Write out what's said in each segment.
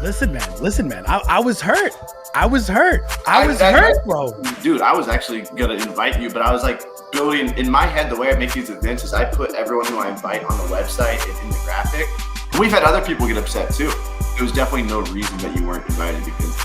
Listen, man. I was hurt. I was hurt, bro. Dude, I was actually gonna invite you, but I was like building in my head. The way I make these events is I put everyone who I invite on the website and in the graphic. We've had other people get upset too. There was definitely no reason that you weren't invited because.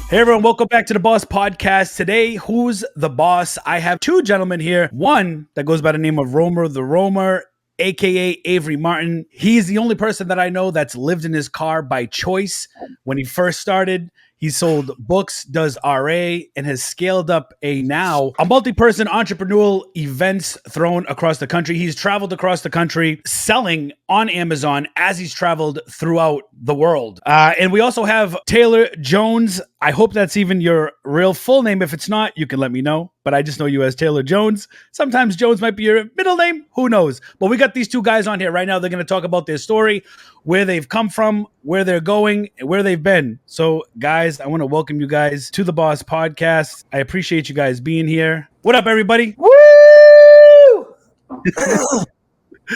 Hey everyone, welcome back to the Boss Podcast. Today, who's the boss? I have two gentlemen here. One that goes by the name of Romer the Roamer, aka Avery Martin. He's the only person that I know that's lived in his car by choice. When he first started, he sold books, does RA, and has scaled up a multi-person entrepreneurial events thrown across the country. He's traveled across the country selling on Amazon as he's traveled throughout the world. And we also have Taylor Jones. I hope that's even your real full name. If it's not, you can let me know. But I just know you as Taylor Jones. Sometimes Jones might be your middle name. Who knows? But we got these two guys on here right now. They're going to talk about their story, where they've come from, where they're going, and where they've been. So, guys, I want to welcome you guys to the Boss Podcast. I appreciate you guys being here. What up, everybody? Woo!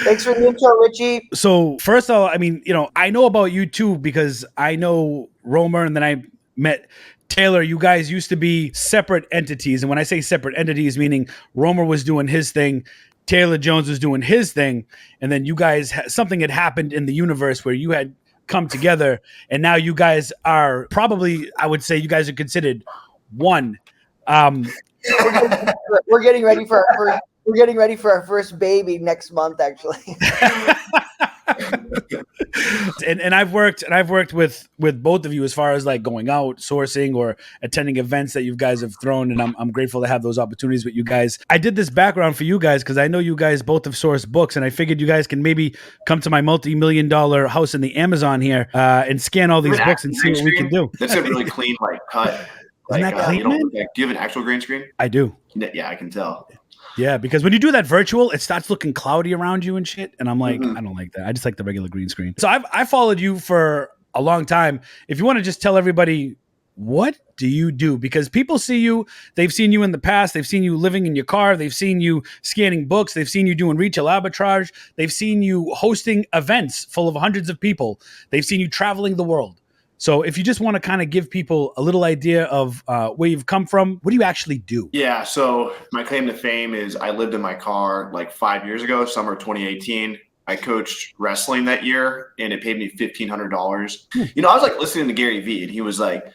Thanks for the intro, Richie. So, first of all, I mean, I know about you too because I know Romer and then I met Taylor. You guys used to be separate entities. And when I say separate entities, meaning Romer was doing his thing, Taylor Jones was doing his thing. And then you guys, something had happened in the universe where you had come together. And now you guys are probably, I would say you guys are considered one. We're getting ready for our first baby next month, actually. and I've worked with both of you as far as like going out, sourcing, or attending events that you guys have thrown, and I'm grateful to have those opportunities with you guys. I did this background for you guys because I know you guys both have sourced books, and I figured you guys can maybe come to my multi-million-dollar house in the Amazon here and scan all these books and see what we can do. That's a really clean cut. Isn't that clean, man? Do you have an actual green screen? I do. Yeah, I can tell. Yeah, because when you do that virtual, it starts looking cloudy around you and shit. And I'm like, I don't like that. I just like the regular green screen. So I followed you for a long time. If you want to just tell everybody, what do you do? Because people see you, they've seen you in the past. They've seen you living in your car. They've seen you scanning books. They've seen you doing retail arbitrage. They've seen you hosting events full of hundreds of people. They've seen you traveling the world. So if you just want to kind of give people a little idea of where you've come from, what do you actually do? Yeah, so my claim to fame is I lived in my car like 5 years ago, summer 2018. I coached wrestling that year, and it paid me $1,500. I was like listening to Gary Vee, and he was like,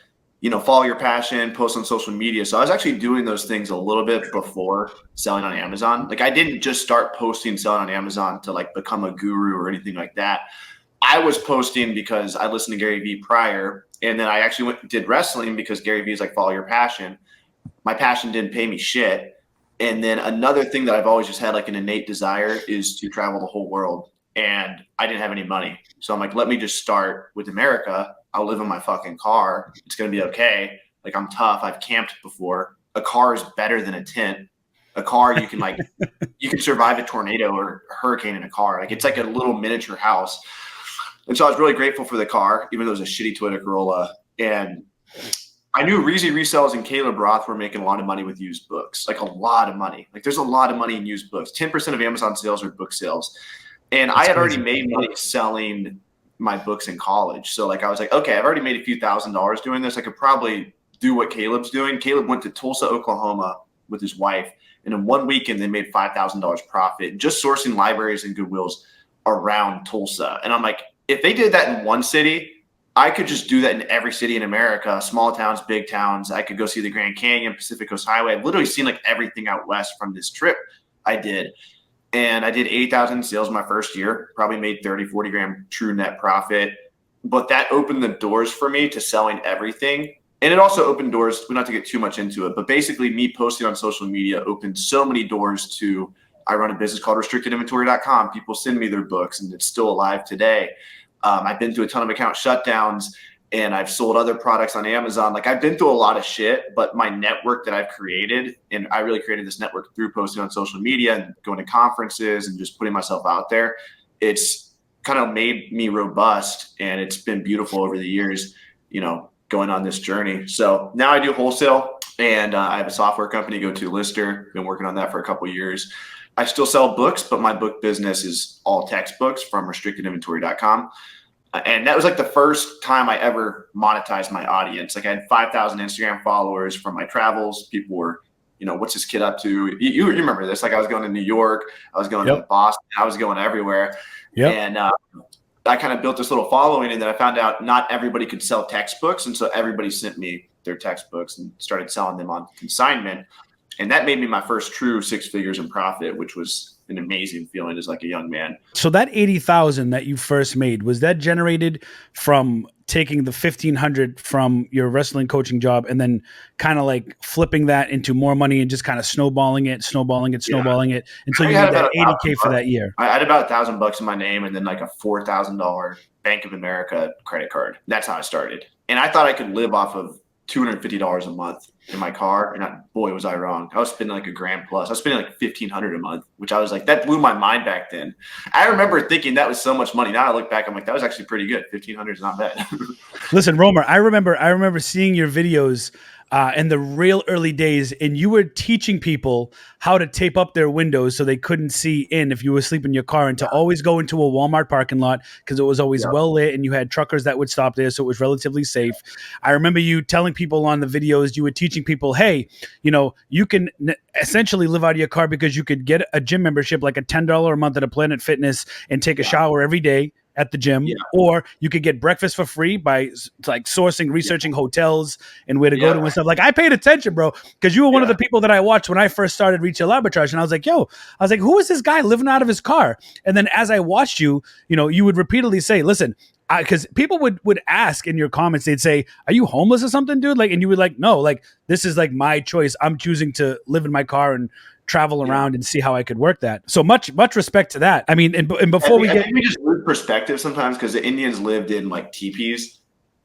follow your passion, post on social media. So I was actually doing those things a little bit before selling on Amazon. Like I didn't just start posting, selling on Amazon to like become a guru or anything like that. I was posting because I listened to Gary Vee prior, and then I actually did wrestling because Gary Vee is like, follow your passion. My passion didn't pay me shit. And then another thing that I've always just had like an innate desire is to travel the whole world. And I didn't have any money. So I'm like, let me just start with America. I'll live in my fucking car. It's going to be okay. Like I'm tough. I've camped before. A car is better than a tent. A car, you can like, you can survive a tornado or a hurricane in a car. Like it's like a little miniature house. And so I was really grateful for the car, even though it was a shitty Toyota Corolla. And I knew Reezy Resells and Caleb Roth were making a lot of money with used books, like a lot of money. Like there's a lot of money in used books. 10% of Amazon sales are book sales. And I had already made money selling my books in college. So like I was like, okay, I've already made a few $1,000s doing this. I could probably do what Caleb's doing. Caleb went to Tulsa, Oklahoma with his wife. And in one weekend, they made $5,000 profit just sourcing libraries and Goodwills around Tulsa. And I'm like, if they did that in one city, I could just do that in every city in America, small towns, big towns. I could go see the Grand Canyon, Pacific Coast Highway. I've literally seen like everything out west from this trip I did. And I did 80,000 sales my first year, probably made 30, 40 grand true net profit. But that opened the doors for me to selling everything. And it also opened doors, we don't have to get too much into it, but basically me posting on social media opened so many doors to, I run a business called restrictedinventory.com. People send me their books and it's still alive today. I've been through a ton of account shutdowns and I've sold other products on Amazon. Like I've been through a lot of shit, but my network that I've created, and I really created this network through posting on social media and going to conferences and just putting myself out there. It's kind of made me robust and it's been beautiful over the years, going on this journey. So now I do wholesale and I have a software company, Go2Lister. Been working on that for a couple of years. I still sell books, but my book business is all textbooks from restrictedinventory.com. And that was like the first time I ever monetized my audience. Like I had 5,000 Instagram followers from my travels. People were, what's this kid up to? You remember this? Like I was going to New York, I was going to Boston, I was going everywhere. And I kind of built this little following, and then I found out not everybody could sell textbooks. And so everybody sent me their textbooks and started selling them on consignment. And that made me my first true 6 figures in profit, which was an amazing feeling as like a young man. So that 80,000 that you first made, was that generated from taking the 1,500 from your wrestling coaching job and then kind of like flipping that into more money and just kind of snowballing it until you made that 80K for that year? I had about $1,000 in my name and then like a $4,000 Bank of America credit card. That's how I started. And I thought I could live off of $250 a month in my car, and boy, was I wrong. I was spending like $1,000 plus. I was spending like $1,500 a month, which I was like, that blew my mind back then. I remember thinking that was so much money. Now I look back, I'm like, that was actually pretty good. $1,500 is not bad. Listen, Romer, I remember seeing your videos in the real early days, and you were teaching people how to tape up their windows so they couldn't see in if you were asleep in your car, and to always go into a Walmart parking lot because it was always well lit, and you had truckers that would stop there, so it was relatively safe. I remember you telling people on the videos, you were teaching people, hey, you can essentially live out of your car because you could get a gym membership, like a $10 a month at a Planet Fitness, and take a shower every day at the gym, or you could get breakfast for free by like researching hotels and where to go to and stuff. Like I paid attention, bro, because you were one of the people that I watched when I first started Retail Arbitrage, and I was like, who is this guy living out of his car? And then as I watched you, you would repeatedly say, listen, because people would ask in your comments, they'd say, are you homeless or something, dude? Like, and you would like, no, like this is like my choice. I'm choosing to live in my car and travel around and see how I could work that. So much respect to that. I mean, and before I think we just lose perspective sometimes, because the Indians lived in like teepees,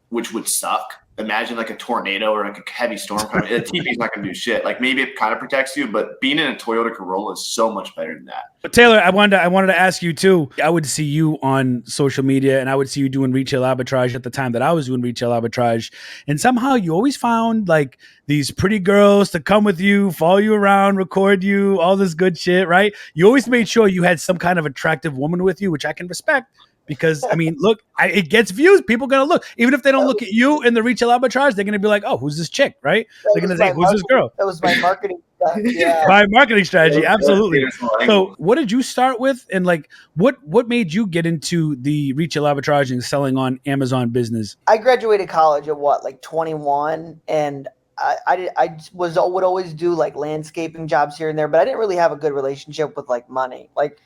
which would suck. Imagine like a tornado or like a heavy storm coming. A teepee's not going to do shit. Like maybe it kind of protects you, but being in a Toyota Corolla is so much better than that. But Taylor, I wanted to ask you too. I would see you on social media, and I would see you doing Retail Arbitrage at the time that I was doing Retail Arbitrage, and somehow you always found like these pretty girls to come with you, follow you around, record you, all this good shit, right? You always made sure you had some kind of attractive woman with you, which I can respect. Because, I mean, look, it gets views. People going to look. Even if they don't look at you in the Retail Arbitrage, they're going to be like, oh, who's this chick, right? They're going to say, who's this girl? That was my marketing strategy. Yeah. My marketing strategy, absolutely. So what did you start with? And like, what made you get into the Retail Arbitrage and selling on Amazon business? I graduated college at like 21, and I would always do like landscaping jobs here and there, but I didn't really have a good relationship with like money. Like,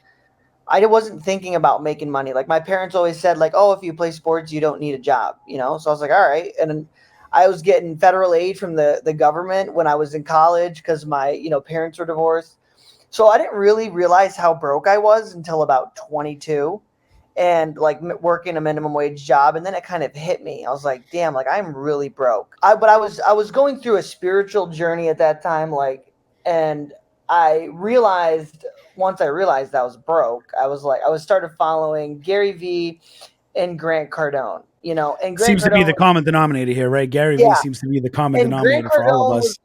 I wasn't thinking about making money. Like my parents always said, like, oh, if you play sports, you don't need a job, So I was like, all right. And I was getting federal aid from the government when I was in college because my, parents were divorced. So I didn't really realize how broke I was until about 22 and like working a minimum wage job. And then it kind of hit me. I was like, damn, like I'm really broke. But I was going through a spiritual journey at that time. And once I realized I was broke, I started following Gary Vee and Grant Cardone, and Grant seems to be the common denominator here, right? Gary Vee seems to be the common denominator for all of us.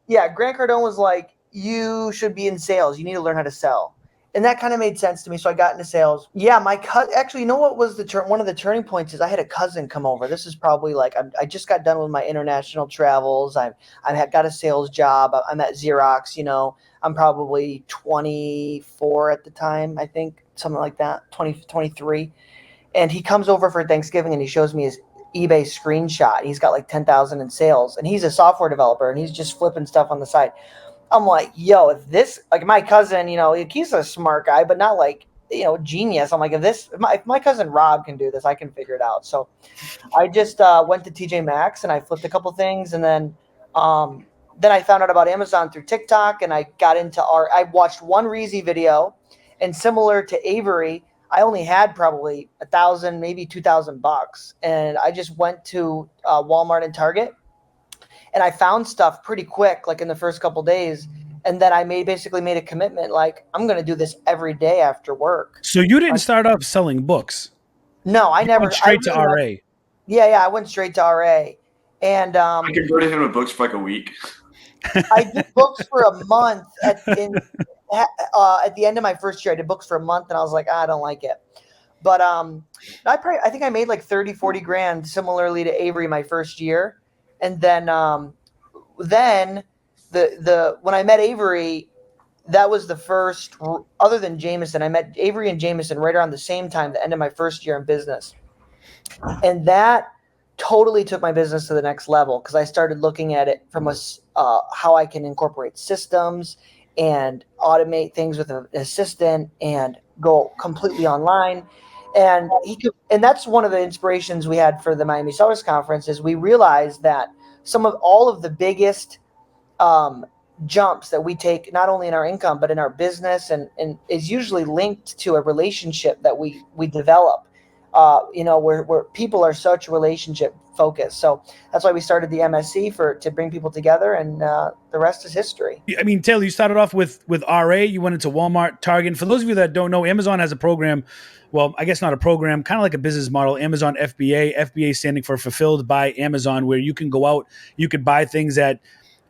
Grant Cardone was like, you should be in sales. You need to learn how to sell. And that kind of made sense to me. So I got into sales. Yeah, my cousin, actually, you know what was one of the turning points is I had a cousin come over. This is probably like, I just got done with my international travels. I had got a sales job. I'm at Xerox, I'm probably 24 at the time, I think, something like that, 23. And he comes over for Thanksgiving and he shows me his eBay screenshot. He's got like 10,000 in sales, and he's a software developer and he's just flipping stuff on the side. I'm like, yo, if this, like my cousin, he's a smart guy, but not like, genius. I'm like, if my cousin Rob can do this, I can figure it out. So I just went to TJ Maxx and I flipped a couple things, and then I found out about Amazon through TikTok, and I got into I watched one Reezy video, and similar to Avery, I only had probably $1,000, maybe $2,000, and I just went to Walmart and Target, and I found stuff pretty quick, like in the first couple days. And then I basically made a commitment, like I'm going to do this every day after work. So you didn't start off selling books? No, I never. Went straight to RA. Yeah, I went straight to RA. And I converted him to books for like a week. I did books for a month. At the end of my first year, I did books for a month, and I was like, I don't like it. But I think I made like 30, 40 grand similarly to Avery my first year. And then the when I met Avery, that was the first, other than Jameson, I met Avery and Jameson right around the same time, the end of my first year in business. And that totally took my business to the next level because I started looking at it from how I can incorporate systems and automate things with an assistant and go completely online. And that's one of the inspirations we had for the Miami Sellers Conference is we realized that all of the biggest um, jumps that we take not only in our income but in our business and is usually linked to a relationship that we develop. Where people are such relationship focused. So that's why we started the MSC to bring people together, and the rest is history. I mean, Taylor, you started off with RA. You went into Walmart, Target. For those of you that don't know, Amazon has a program. Well, I guess not a program, kind of like a business model. Amazon FBA, FBA standing for Fulfilled by Amazon, where you can go out, you could buy things at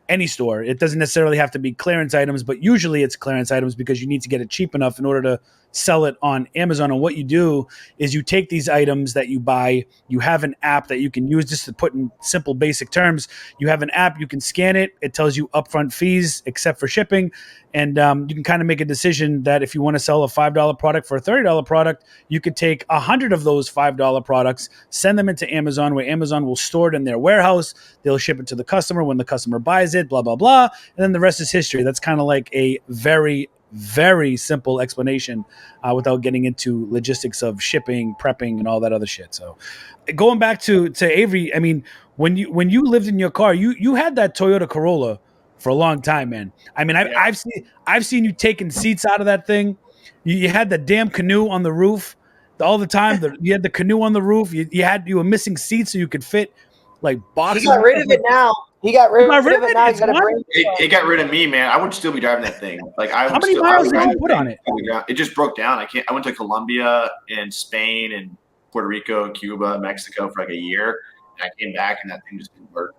any store. It doesn't necessarily have to be clearance items, but usually it's clearance items because you need to get it cheap enough in order to sell it on Amazon. And what you do is you take these items that you buy, you have an app that you can use, just to put in simple basic terms. You have an app, you can scan it. It tells you upfront fees except for shipping. And you can kind of make a decision that if you want to sell a $5 product for a $30 product, you could take 100 of those $5 products, send them into Amazon, where Amazon will store it in their warehouse. They'll ship it to the customer when the customer buys it, blah, blah, blah. And then the rest is history. That's kind of like a very, very simple explanation without getting into logistics of shipping, prepping, and all that other shit. So going back to Avery, I mean, when you lived in your car, you had that Toyota Corolla for a long time, man. I mean, I've seen you taking seats out of that thing. You had the damn canoe on the roof all the time. You had the canoe on the roof. You were missing seats so you could fit like boxes. He got rid of it now. He got rid of it now. It's it got rid of me, man. I would still be driving that thing. Like I would. How many miles did you put on it? It just broke down. I went to Colombia and Spain and Puerto Rico, Cuba, Mexico for like a year, and I came back and that thing just didn't work.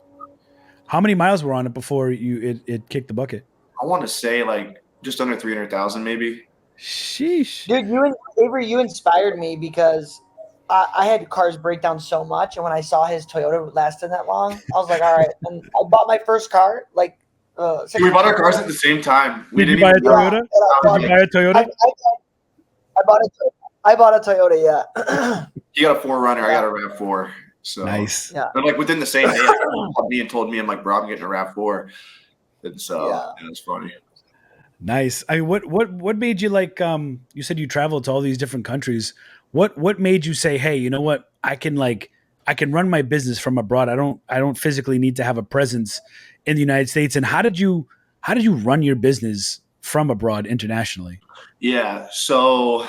How many miles were on it before it kicked the bucket? I want to say like just under 300,000, maybe. Sheesh, dude, Avery, you inspired me because I had cars break down so much, and when I saw his Toyota lasted that long, I was like, all right. And I bought my first car like. We bought our cars at the same time. Did you buy a Toyota? Did you buy a Toyota? I bought a Toyota. Yeah. You got a 4Runner. I got a RAV4. So nice. Yeah. But like within the same day, called me and told me, I'm like, bro, I'm getting a RAV4. And so it was funny. Nice. I mean, what made you like? You said you traveled to all these different countries. What made you say, hey, you know what? I can run my business from abroad. I don't physically need to have a presence in the United States. And how did you run your business from abroad internationally? Yeah. So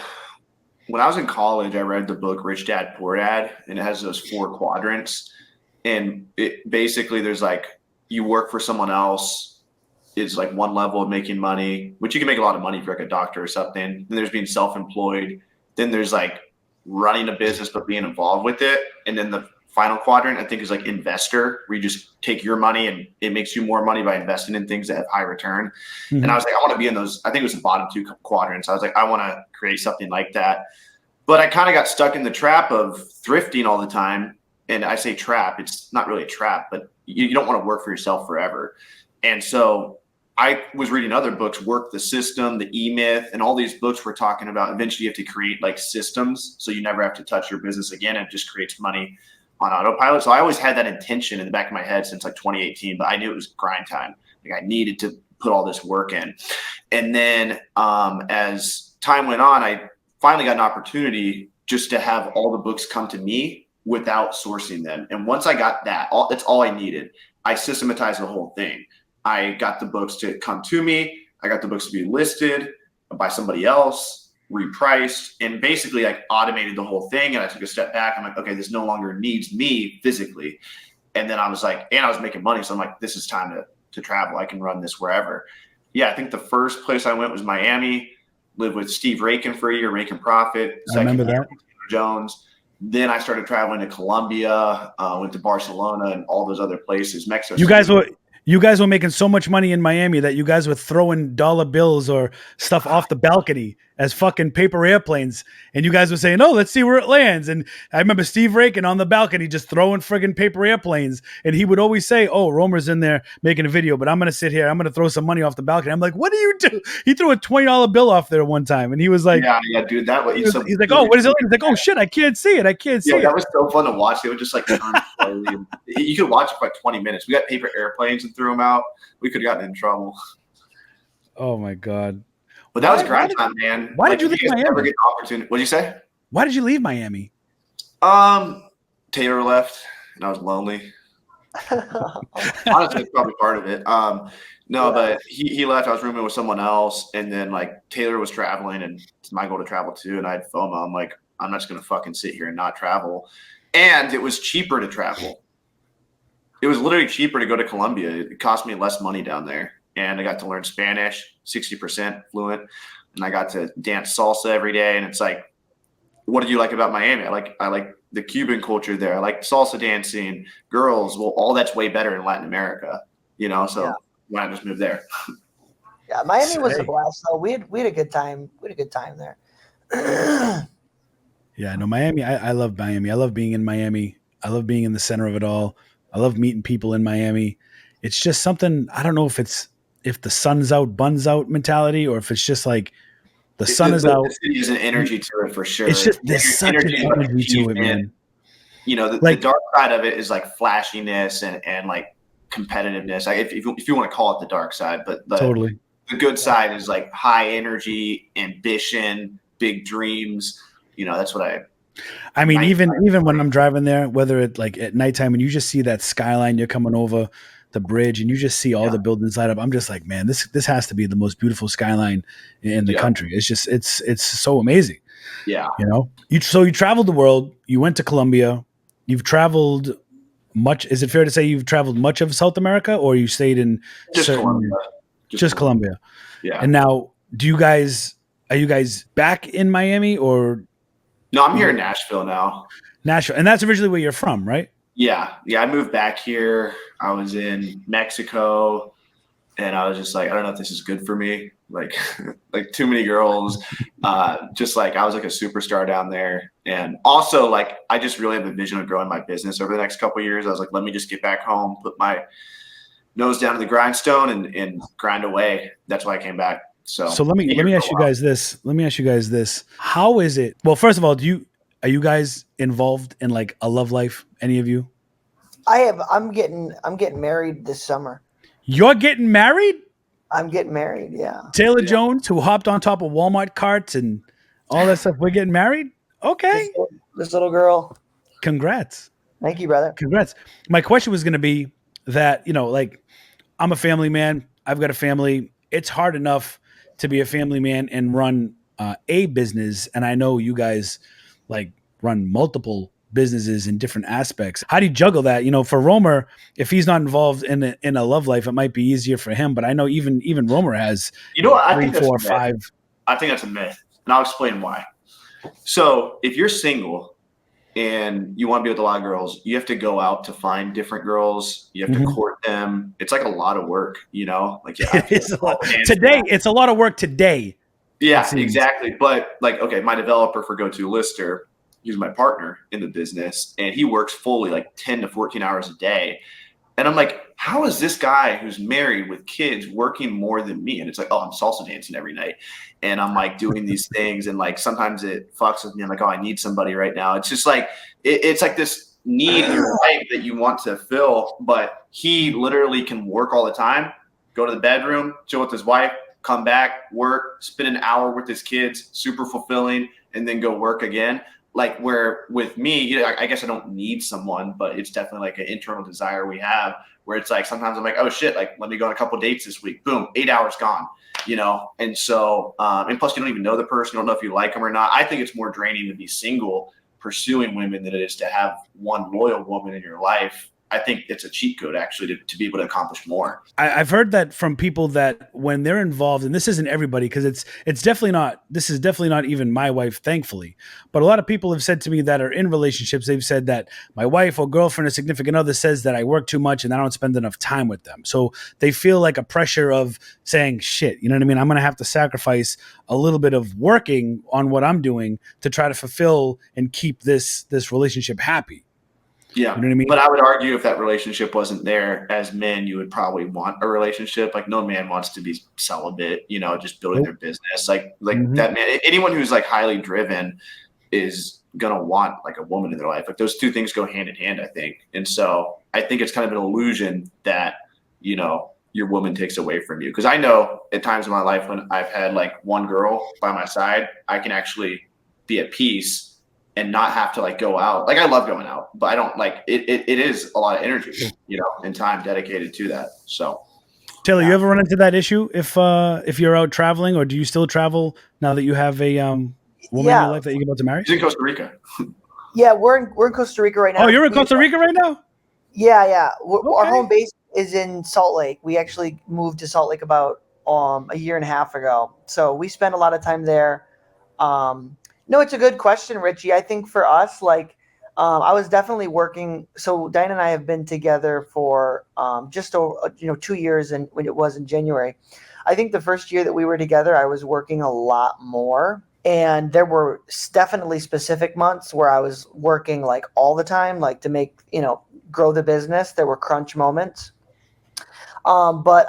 when I was in college, I read the book Rich Dad Poor Dad, and it has those 4 quadrants. And it basically there's like you work for someone else is like one level of making money, which you can make a lot of money if you're like a doctor or something. Then there's being self-employed. Then there's like running a business but being involved with it. And then the final quadrant, I think, is like investor, where you just take your money and it makes you more money by investing in things that have high return. Mm-hmm. And I was like, I want to be in those. I think it was the bottom 2 quadrants. I was like, I want to create something like that. But I kind of got stuck in the trap of thrifting all the time. And I say trap, it's not really a trap, but you don't want to work for yourself forever. And so I was reading other books, Work the System, the E-Myth, and all these books were talking about eventually you have to create like systems so you never have to touch your business again. It just creates money on autopilot. So I always had that intention in the back of my head since like 2018, but I knew it was grind time. Like I needed to put all this work in. And then as time went on, I finally got an opportunity just to have all the books come to me without sourcing them. And once I got that's all I needed. I systematized the whole thing. I got the books to come to me. I got the books to be listed by somebody else, repriced, and basically like automated the whole thing. And I took a step back. I'm like, okay, this no longer needs me physically. And then I was like, and I was making money. So I'm like, this is time to travel. I can run this wherever. Yeah, I think the first place I went was Miami. Lived with Steve Rakin for a year, Rakin Profit. I remember that. Jones. Then I started traveling to Colombia, went to Barcelona and all those other places. Mexico. You guys were making so much money in Miami that you guys were throwing dollar bills or stuff off the balcony as fucking paper airplanes. And you guys were saying, oh, let's see where it lands. And I remember Steve Rakin on the balcony just throwing friggin' paper airplanes. And he would always say, oh, Romer's in there making a video, but I'm going to sit here. I'm going to throw some money off the balcony. I'm like, what do you do? He threw a $20 bill off there one time. And he was like, yeah, dude, that was he's like, oh, what is it? He's like, oh, shit, I can't see it. I can't see it. That was so fun to watch. They would just like turn slowly. And you could watch it for like 20 minutes. We got paper airplanes and threw them out. We could have gotten in trouble. Oh my God. But that was grind time, man. Why did you leave Miami? Never get an opportunity. What did you say? Why did you leave Miami? Taylor left and I was lonely. Honestly, it's probably part of it. But he left. I was rooming with someone else, and then like Taylor was traveling, and it's my goal to travel too. And I had FOMO. I'm like, I'm not just gonna fucking sit here and not travel. And it was cheaper to travel. It was literally cheaper to go to Colombia. It cost me less money down there, and I got to learn Spanish, 60% fluent, and I got to dance salsa every day. And it's like, what do you like about Miami? I like the Cuban culture there. I like salsa dancing, girls. Well, all that's way better in Latin America, So why not just move there? Yeah, Miami was a blast. Though we had a good time. We had a good time there. Yeah, no, Miami. I love Miami. I love being in Miami. I love being in the center of it all. I love meeting people in Miami. It's just something. I don't know if the sun's out, buns out mentality, or if it's just like the sun is out. The city is an energy to it for sure. It's just there's such an energy to it, man. The dark side of it is like flashiness and like competitiveness. Like if you want to call it the dark side, but totally the good side is like high energy, ambition, big dreams. That's what I mean, even when I'm driving there, whether it like at nighttime and you just see that skyline, you're coming over the bridge and you just see all the buildings light up. I'm just like, man, this has to be the most beautiful skyline in the country. It's just, it's so amazing. Yeah. You traveled the world, you went to Colombia, you've traveled much. Is it fair to say you've traveled much of South America, or you stayed in Colombia? Just Colombia. Yeah. And now are you guys back in Miami or? No, I'm here in Nashville now. Nashville. And that's originally where you're from, right? Yeah. I moved back here. I was in Mexico, and I was just like, I don't know if this is good for me. Like too many girls. Just like I was like a superstar down there. And also like I just really have a vision of growing my business over the next couple of years. I was like, let me just get back home, put my nose down to the grindstone and grind away. That's why I came back. So let me ask you guys this. Let me ask you guys this. How is it? Well, first of all, are you guys involved in like a love life? Any of you? I'm getting married this summer. You're getting married? I'm getting married, yeah. Taylor Jones, who hopped on top of Walmart carts and all that stuff. We're getting married? Okay. This little girl. Congrats. Thank you, brother. Congrats. My question was going to be that, like I'm a family man. I've got a family. It's hard enough to be a family man and run a business. And I know you guys like run multiple businesses in different aspects. How do you juggle that? For Romer, if he's not involved in a love life, it might be easier for him. But I know even Romer has, I 3, think 4, 5. I think that's a myth, and I'll explain why. So if you're single and you want to be with a lot of girls, you have to go out to find different girls. You have to court them. It's like a lot of work, Like it's a lot of work today. Yeah, exactly. But like, okay, my developer for Go-To Lister, he's my partner in the business, and he works fully like 10 to 14 hours a day. And I'm like, how is this guy who's married with kids working more than me? And it's like, oh, I'm salsa dancing every night. And I'm like doing these things. And like, sometimes it fucks with me. I'm like, oh, I need somebody right now. It's just like, it's like this need in your life that you want to fill, but he literally can work all the time, go to the bedroom, chill with his wife, come back, work, spend an hour with his kids, super fulfilling, and then go work again. Like where with me, I guess I don't need someone, but it's definitely like an internal desire we have where it's like, sometimes I'm like, oh shit, like let me go on a couple of dates this week. Boom, 8 hours gone, And so, and plus you don't even know the person. You don't know if you like them or not. I think it's more draining to be single pursuing women than it is to have one loyal woman in your life I think it's a cheat code actually to be able to accomplish more. I've heard that from people that when they're involved, and this isn't everybody, because it's definitely not, this is definitely not even my wife, thankfully. But a lot of people have said to me that are in relationships, they've said that my wife or girlfriend or significant other says that I work too much and I don't spend enough time with them. So they feel like a pressure of saying, shit, you know what I mean? I'm going to have to sacrifice a little bit of working on what I'm doing to try to fulfill and keep this relationship happy. Yeah. You know what I mean? But I would argue if that relationship wasn't there, as men, you would probably want a relationship. Like no man wants to be celibate, you know, just building their business. Like that man, anyone who's like highly driven is going to want like a woman in their life. Like those two things go hand in hand, I think. And so I think it's kind of an illusion that, you know, your woman takes away from you. Cause I know at times in my life when I've had like one girl by my side, I can actually be at peace and not have to like go out. Like I love going out, but I don't like it. It is a lot of energy, you know, and time dedicated to that. So Taylor, you ever run into that issue if you're out traveling, or do you still travel now that you have a woman in your life that you're about to marry? He's in Costa Rica. Yeah, we're in Costa Rica right now. Oh, you're in Costa Rica right now? Yeah. Our home base is in Salt Lake. We actually moved to Salt Lake about a year and a half ago. So we spend a lot of time there. No, it's a good question, Richie. I think for us, like, I was definitely working. So Diane and I have been together for just 2 years, and when it was in January, I think the first year that we were together, I was working a lot more, and there were definitely specific months where I was working like all the time, like to make grow the business. There were crunch moments, but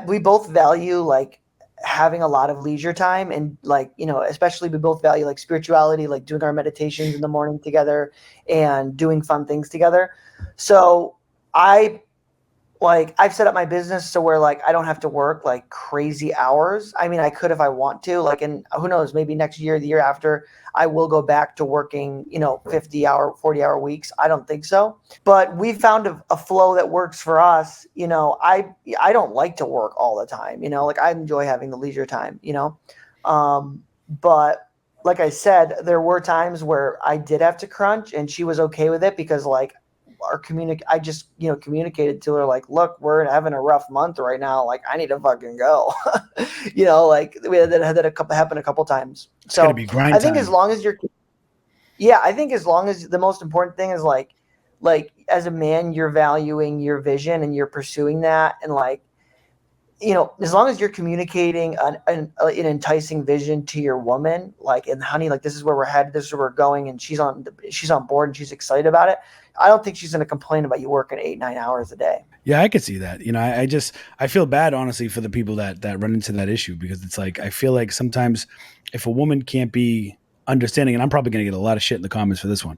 we both value like having a lot of leisure time, and like especially we both value like spirituality, like doing our meditations in the morning together and doing fun things together. So I've set up my business so where like I don't have to work like crazy hours. I mean, I could if I want to, like, and who knows, maybe next year, the year after, I will go back to working 50-hour 40-hour weeks. I don't think so, but we found a flow that works for us. I don't like to work all the time, like I enjoy having the leisure time, but like I said, there were times where I did have to crunch, and she was okay with it because like I just communicated to her like, look, we're having a rough month right now, like I need to fucking go. Like we had that happen a couple times. So it's gotta be grind I think time. as long as the most important thing is like as a man, you're valuing your vision and you're pursuing that, and like as long as you're communicating an enticing vision to your woman, like, and honey, like this is where we're headed, this is where we're going, and she's on board and she's excited about it, I don't think she's going to complain about you working 8-9 hours a day. Yeah, I could see that. I feel bad, honestly, for the people that run into that issue, because it's like, I feel like sometimes if a woman can't be understanding, and I'm probably going to get a lot of shit in the comments for this one,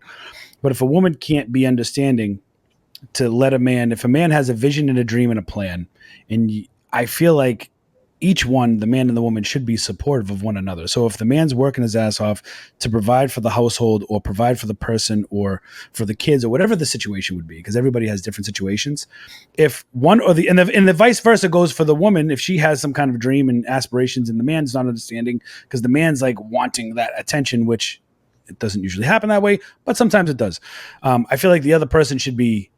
but if a woman can't be understanding to let a man, if a man has a vision and a dream and a plan, and I feel like each one, the man and the woman, should be supportive of one another. So if the man's working his ass off to provide for the household or provide for the person or for the kids or whatever the situation would be, because everybody has different situations. If one or the vice versa goes for the woman, if she has some kind of dream and aspirations and the man's not understanding, because the man's like wanting that attention, which it doesn't usually happen that way, but sometimes it does. I feel like the other person should be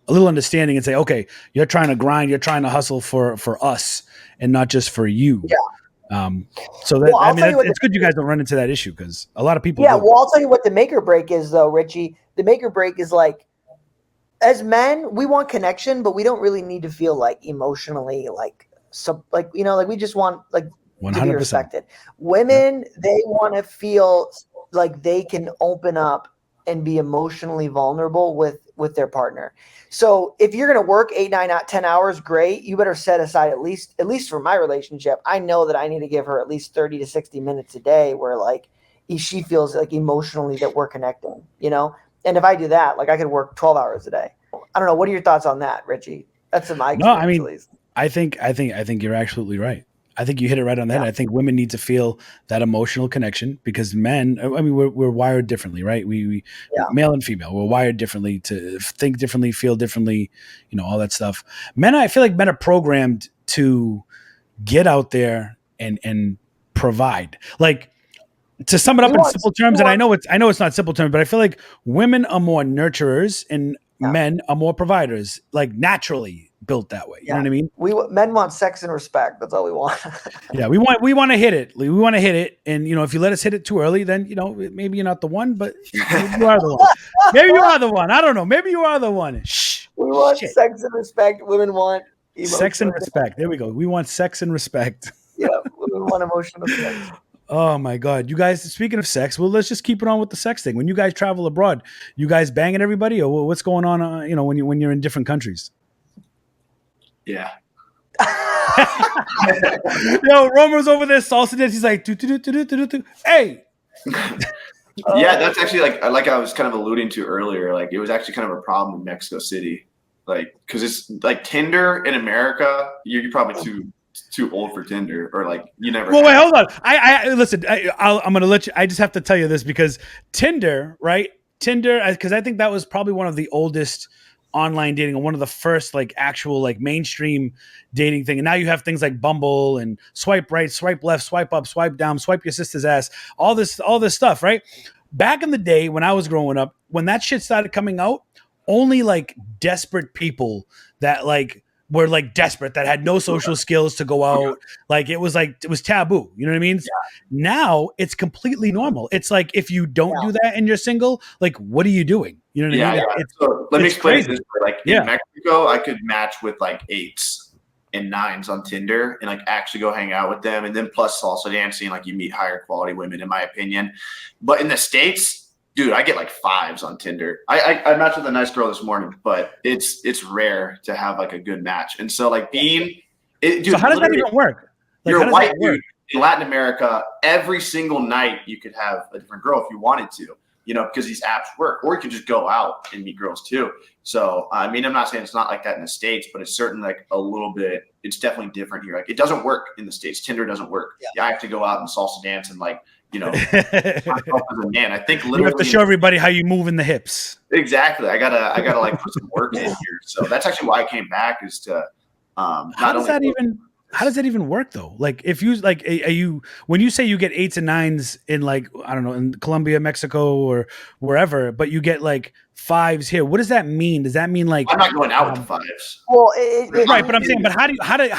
a little understanding and say, okay, you're trying to grind, you're trying to hustle for us and not just for you. Yeah. It's good you guys don't run into that issue, because a lot of people do. Well, I'll tell you what the make or break is though, Richie. The make or break is like, as men, we want connection, but we don't really need to feel like emotionally like we just want like 100%. To be respected. Women, they want to feel like they can open up and be emotionally vulnerable with their partner. So if you're going to work 8, 9, 10 hours, great. You better set aside at least for my relationship, I know that I need to give her at least 30 to 60 minutes a day where like she feels like emotionally that we're connecting, And if I do that, like I could work 12 hours a day. I don't know. What are your thoughts on that, Richie? That's in my experience. No, I mean, at least. I think you're absolutely right. I think you hit it right on the head. I think women need to feel that emotional connection, because men, I mean, we're wired differently, right? We male and female, we're wired differently to think differently, feel differently, all that stuff. I feel like men are programmed to get out there and provide. Like, to sum it up in simple terms, and I know it's not simple terms, but I feel like women are more nurturers and men are more providers, like naturally built that way. You know what I mean? Men want sex and respect. That's all we want. Yeah, we want to hit it. We want to hit it, and if you let us hit it too early, then maybe you're not the one, but maybe you are the one. Maybe you are the one. I don't know. Maybe you are the one. Shh. We want sex and respect. Women want sex and respect. There we go. We want sex and respect. Yeah, women want emotional sex. Oh my God. You guys, speaking of sex, well, let's just keep it on with the sex thing. When you guys travel abroad, you guys banging everybody, or what's going on, when you're in different countries? Yeah. Romer's over there salsa dance. He's like, hey. Yeah, that's actually like I was kind of alluding to earlier. Like, it was actually kind of a problem in Mexico City. Like, because it's like Tinder in America, you're probably too old for Tinder, or like you never. Well, wait, hold on. I listen. I'm gonna let you. I just have to tell you this because Tinder, right? Tinder, because I think that was probably one of the oldest online dating and one of the first like actual like mainstream dating thing. And now you have things like Bumble and swipe right, swipe left, swipe up, swipe down, swipe your sister's ass, all this stuff, right? Back in the day when I was growing up, when that shit started coming out, only like desperate people that like were like desperate, that had no social skills to go out. Like it was taboo. You know what I mean? Yeah. Now it's completely normal. It's like, if you don't do that and you're single, like, what are you doing? You know what I mean? Yeah. So let me explain this. Like in Mexico, I could match with like 8s and 9s on Tinder and like actually go hang out with them. And then plus salsa dancing, like you meet higher quality women, in my opinion. But in the States, dude, I get like 5s on Tinder. I matched with a nice girl this morning, but it's rare to have like a good match. And so like dude, so how does that even work? Like, you're a white dude in Latin America, every single night you could have a different girl if you wanted to, because these apps work, or you could just go out and meet girls too. So, I mean, I'm not saying it's not like that in the States, but it's certainly like a little bit, it's definitely different here. Like it doesn't work in the States. Tinder doesn't work. Yeah. I have to go out and salsa dance and like, as a man, I think literally you have to show everybody how you move in the hips. Exactly. I gotta like put some work in here. So that's actually why I came back, is to how does that even work though? Like if you like, when you say you get 8s and 9s in like, I don't know, in Colombia, Mexico, or wherever, but you get like 5s here, what does that mean? Does that mean like I'm not going out with the 5s? Well, right, but I'm saying, but how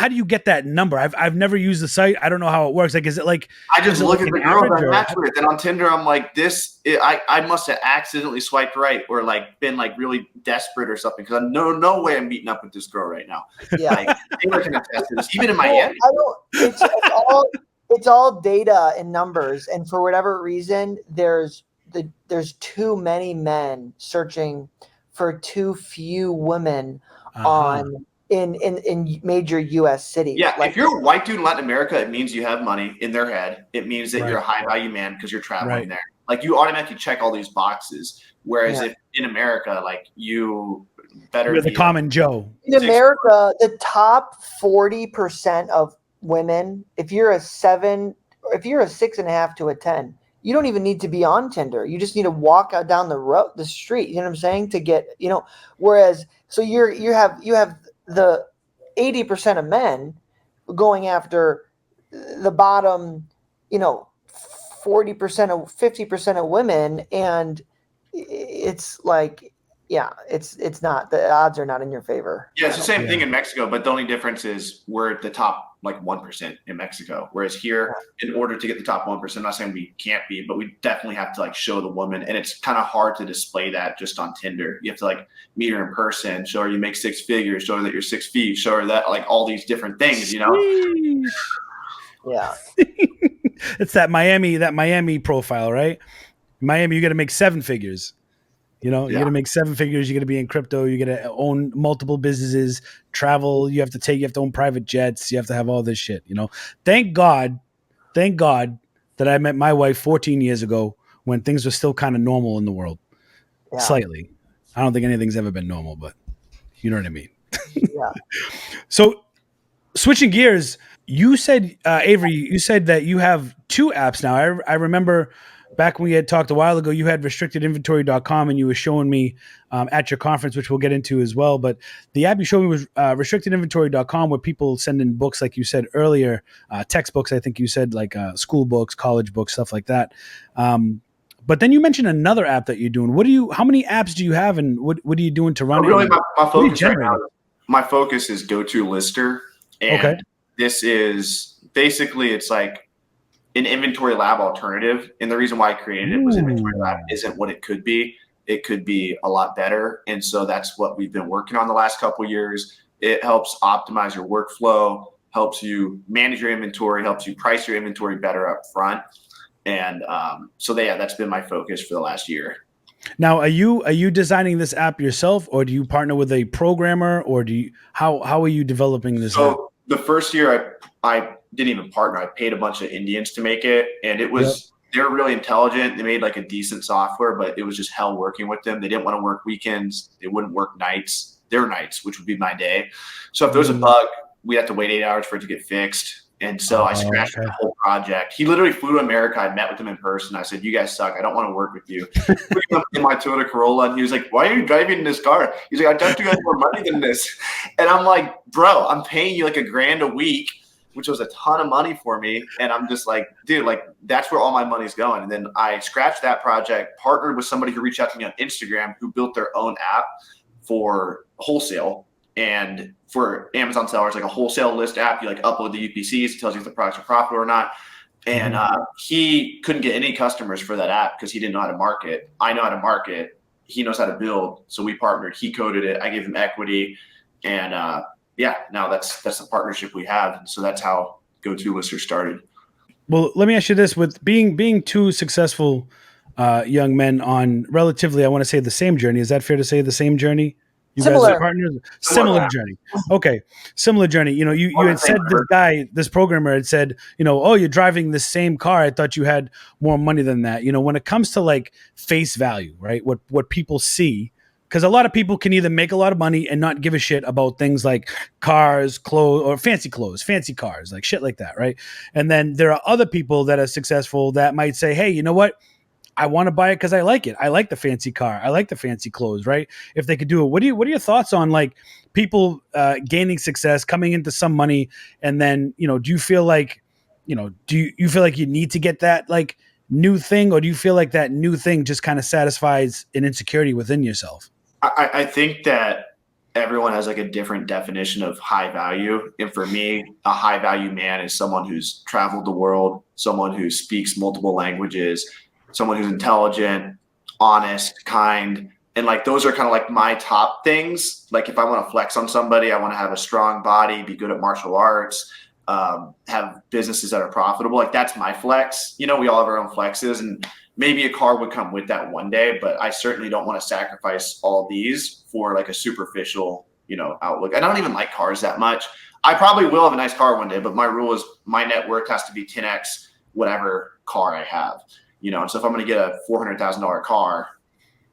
do you get that number? I've never used the site. I don't know how it works. Like, is it like I just look at the girls I match with, and on Tinder I'm like, I must have accidentally swiped right, or like been like really desperate or something, because no way I'm meeting up with this girl right now. Yeah, like, Taylor can attest to this. Even in Miami, it's all data and numbers, and for whatever reason, there's too many men searching for too few women in major U.S. cities. Yeah, like, if you're a white dude in Latin America, it means you have money in their head. It means that you're a high value man because you're traveling there. Like you automatically check all these boxes. Whereas if in America, like you're the common Joe. In America, the top 40% of women, if you're a 6.5 to a 10. You don't even need to be on Tinder. You just need to walk out down the street. You know what I'm saying? To get, whereas, so you have the 80% of men going after the bottom, 40% or 50% of women. And it's like, it's not, the odds are not in your favor. Yeah. It's the same thing in Mexico, but the only difference is we're at the top like 1% in Mexico. Whereas here, in order to get the top 1%, I'm not saying we can't be, but we definitely have to like show the woman. And it's kind of hard to display that just on Tinder. You have to like meet her in person, show her you make 6 figures, show her that you're 6 feet, show her that like all these different things, Yeah. It's that Miami profile, right? Miami, you got to make 7 figures. You got to make 7 figures. You got to be in crypto. You got to own multiple businesses, travel. You have to own private jets. You have to have all this shit, Thank God that I met my wife 14 years ago when things were still kind of normal in the world. Yeah. Slightly. I don't think anything's ever been normal, but you know what I mean? Yeah. So switching gears, you said, Avery, you said that you have 2 apps now. I remember back when we had talked a while ago, you had restrictedinventory.com and you were showing me at your conference, which we'll get into as well. But the app you showed me was restrictedinventory.com, where people send in books, like you said earlier, textbooks, I think you said, like school books, college books, stuff like that. But then you mentioned another app that you're doing. How many apps do you have, and what are you doing to run it? Really, my What are you focus right now, generating? my focus is Go-To Lister, and Okay. this is basically it's like an inventory lab alternative. And the reason why I created it was inventory lab isn't what it could be. It could be a lot better, and so that's what we've been working on the last couple of years. It helps optimize your workflow, helps you manage your inventory, helps you price your inventory better up front. And that's been my focus for the last year. Now, are you designing this app yourself, or do you partner with a programmer, or how are you developing this app? So the first year I didn't even partner. I paid a bunch of Indians to make it, and they were really intelligent. They made like a decent software, but it was just hell working with them. They didn't want to work weekends. They wouldn't work nights. Their nights, which would be my day. So if there was a bug, we had to wait 8 hours for it to get fixed. And so I scratched the whole project. He literally flew to America. I met with him in person. I said, "You guys suck. I don't want to work with you." In my Toyota Corolla, and he was like, "Why are you driving this car?" He's like, "I thought you guys more money than this." And I'm like, "Bro, I'm paying you like $1,000 a week," which was a ton of money for me. And I'm just like, dude, like that's where all my money's going. And then I scratched that project, partnered with somebody who reached out to me on Instagram who built their own app for wholesale. And for Amazon sellers, like a wholesale list app, you like upload the UPCs, it tells you if the products are profitable or not. And he couldn't get any customers for that app because he didn't know how to market. I know how to market. He knows how to build. So we partnered. He coded it. I gave him equity. And now that's the partnership we have. And so that's how Go-To Lister started. Well, let me ask you this: with being two successful young men on relatively, I want to say the same journey. Is that fair to say the same journey? You Similar. guys are partners. Similar journey. Okay, similar journey. You had said this programmer had said, oh, you're driving the same car. I thought you had more money than that. When it comes to like face value, right? What people see, because a lot of people can either make a lot of money and not give a shit about things like cars, clothes, or fancy clothes, fancy cars, like shit like that, right? And then there are other people that are successful that might say, hey, you know what? I want to buy it because I like it. I like the fancy car. I like the fancy clothes, right? If they could do it. What are your thoughts on like people gaining success, coming into some money, and then, do you feel like, do you feel like you need to get that like new thing, or do you feel like that new thing just kind of satisfies an insecurity within yourself? I think that everyone has like a different definition of high value. And for me, a high value man is someone who's traveled the world, someone who speaks multiple languages, someone who's intelligent, honest, kind. And like, those are kind of like my top things. Like if I want to flex on somebody, I want to have a strong body, be good at martial arts, have businesses that are profitable. Like that's my flex. We all have our own flexes, and maybe a car would come with that one day, but I certainly don't want to sacrifice all these for like a superficial, outlook. And I don't even like cars that much. I probably will have a nice car one day, but my rule is my net worth has to be 10x whatever car I have. And so if I'm going to get a $400,000 car,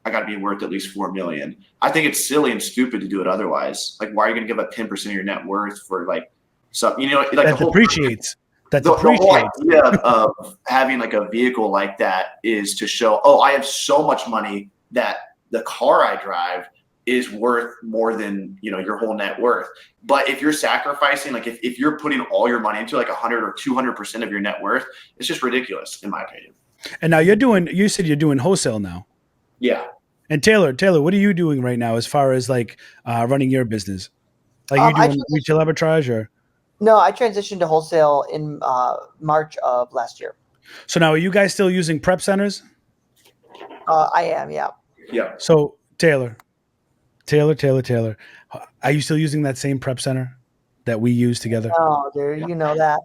I got to be worth at least $4 million. I think it's silly and stupid to do it otherwise. Like, why are you going to give up 10% of your net worth for like something? Like that depreciates. The whole idea of having like a vehicle like that is to show, oh, I have so much money that the car I drive is worth more than your whole net worth. But if you're sacrificing, like if you're putting all your money into like 100 or 200% of your net worth, it's just ridiculous in my opinion. And now you said you're doing wholesale now. Yeah. And Taylor, what are you doing right now as far as like running your business? Like you doing retail arbitrage or? No, I transitioned to wholesale in March of last year. So now are you guys still using prep centers? I am, yeah. Yeah. So Taylor, are you still using that same prep center that we use together? Oh, dude, you know that.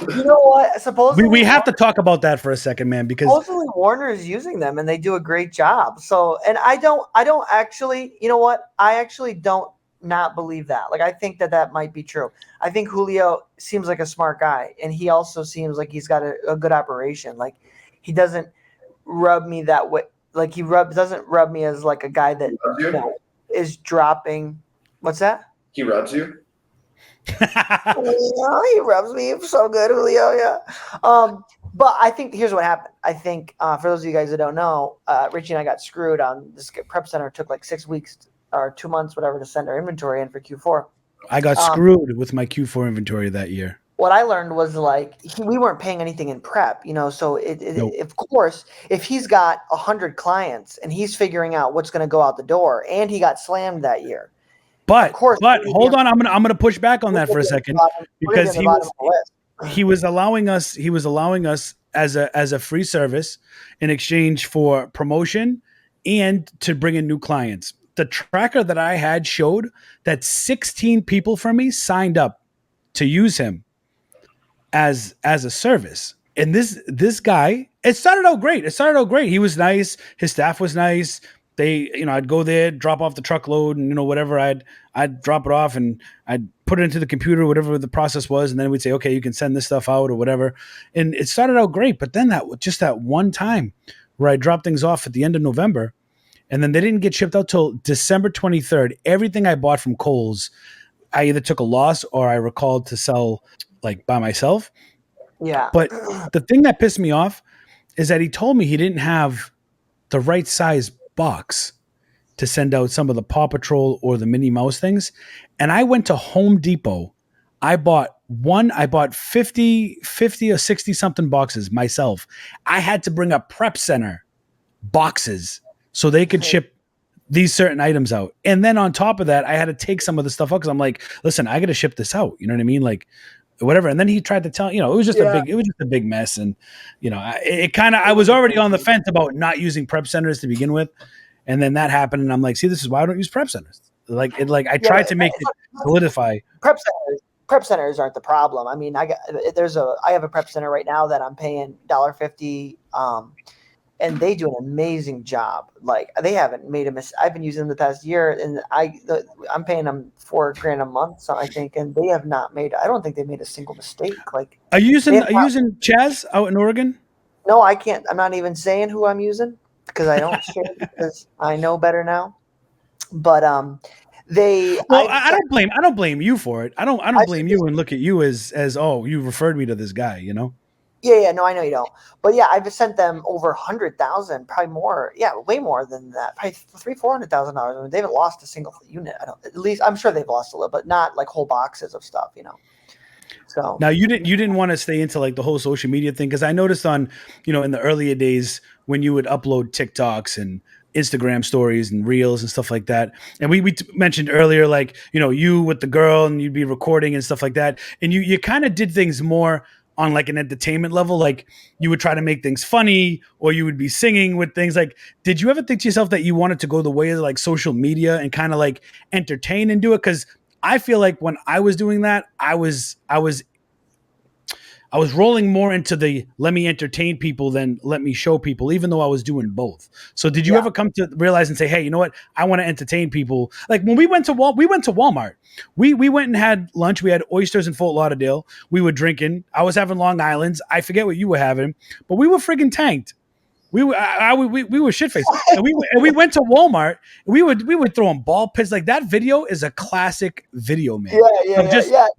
You know what? Supposedly we have to talk about that for a second, man, because supposedly Warner is using them and they do a great job. So, and I don't actually, you know what? I actually don't not believe that. Like, I think that might be true. I think Julio seems like a smart guy, and he also seems like he's got a good operation. Like, he doesn't rub me that way. Like, doesn't rub me as like a guy that is dropping. What's that? He rubs you? He rubs me so good, Julio. Yeah. But I think here's what happened. I think for those of you guys that don't know, Richie and I got screwed on this prep center. It took like 6 weeks or 2 months, whatever, to send our inventory in for Q4. I got screwed with my Q4 inventory that year. what I learned was like we weren't paying anything in prep, So Nope. of course, if he's got 100 clients and he's figuring out what's going to go out the door, and he got slammed that year, of But course. hold on, I'm gonna push back on that for a second, We're going to be because on the bottom of the list. he was allowing us as a free service in exchange for promotion and to bring in new clients. The tracker that I had showed that 16 people from me signed up to use him as a service. And this guy, it started out great. He was nice. His staff was nice. They, I'd go there, drop off the truckload, and whatever, I'd drop it off and I'd put it into the computer, whatever the process was, and then we'd say, okay, you can send this stuff out or whatever. And it started out great, but then that one time where I dropped things off at the end of November, and then they didn't get shipped out till December 23rd. Everything I bought from Kohl's, I either took a loss or I recalled to sell like by myself. Yeah. But the thing that pissed me off is that he told me he didn't have the right size box to send out some of the Paw Patrol or the Minnie Mouse things. And I went to Home Depot. I bought 50 or 60 something boxes myself. I had to bring a prep center boxes so they could ship these certain items out. And then on top of that, I had to take some of the stuff out because I'm like, listen, I got to ship this out. You know what I mean? Like, whatever. And then he tried to tell, it was just a big mess. And, I was already on the fence about not using prep centers to begin with. And then that happened. And I'm like, see, this is why I don't use prep centers. I tried to make it solidify. Prep centers aren't the problem. I mean, I have a prep center right now that I'm paying $1.50. And they do an amazing job. Like, they haven't made a mistake. I've been using them the past year, and I'm paying them $4,000 a month, so I think, and they have not made. I don't think they made a single mistake. Like, are you using Chaz out in Oregon? No, I can't. I'm not even saying who I'm using because I don't share because I know better now. But I don't blame you for it. I don't blame you and look at you as oh, you referred me to this guy. Yeah, no, I know you don't. But yeah, I've sent them over 100,000, probably more. Yeah, way more than that. Probably $400,000. I mean, they haven't lost a single unit. At least I'm sure they've lost a little, but not like whole boxes of stuff, So now you didn't want to stay into like the whole social media thing, because I noticed on, in the earlier days when you would upload TikToks and Instagram stories and reels and stuff like that. And we mentioned earlier, like, you with the girl and you'd be recording and stuff like that. And you kind of did things more on like an entertainment level. Like, you would try to make things funny, or you would be singing with things. Like, did you ever think to yourself that you wanted to go the way of like social media and kind of like entertain and do it? Cause I feel like when I was doing that, I was rolling more into the let me entertain people than let me show people, even though I was doing both. So did you ever come to realize and say, hey, you know what? I want to entertain people. Like, when we went to Walmart, we went and had lunch. We had oysters in Fort Lauderdale. We were drinking. I was having Long Island's. I forget what you were having, but we were friggin' tanked. We were shit faced, and we went to Walmart. We would throw in ball pits. Like, that video is a classic video, man.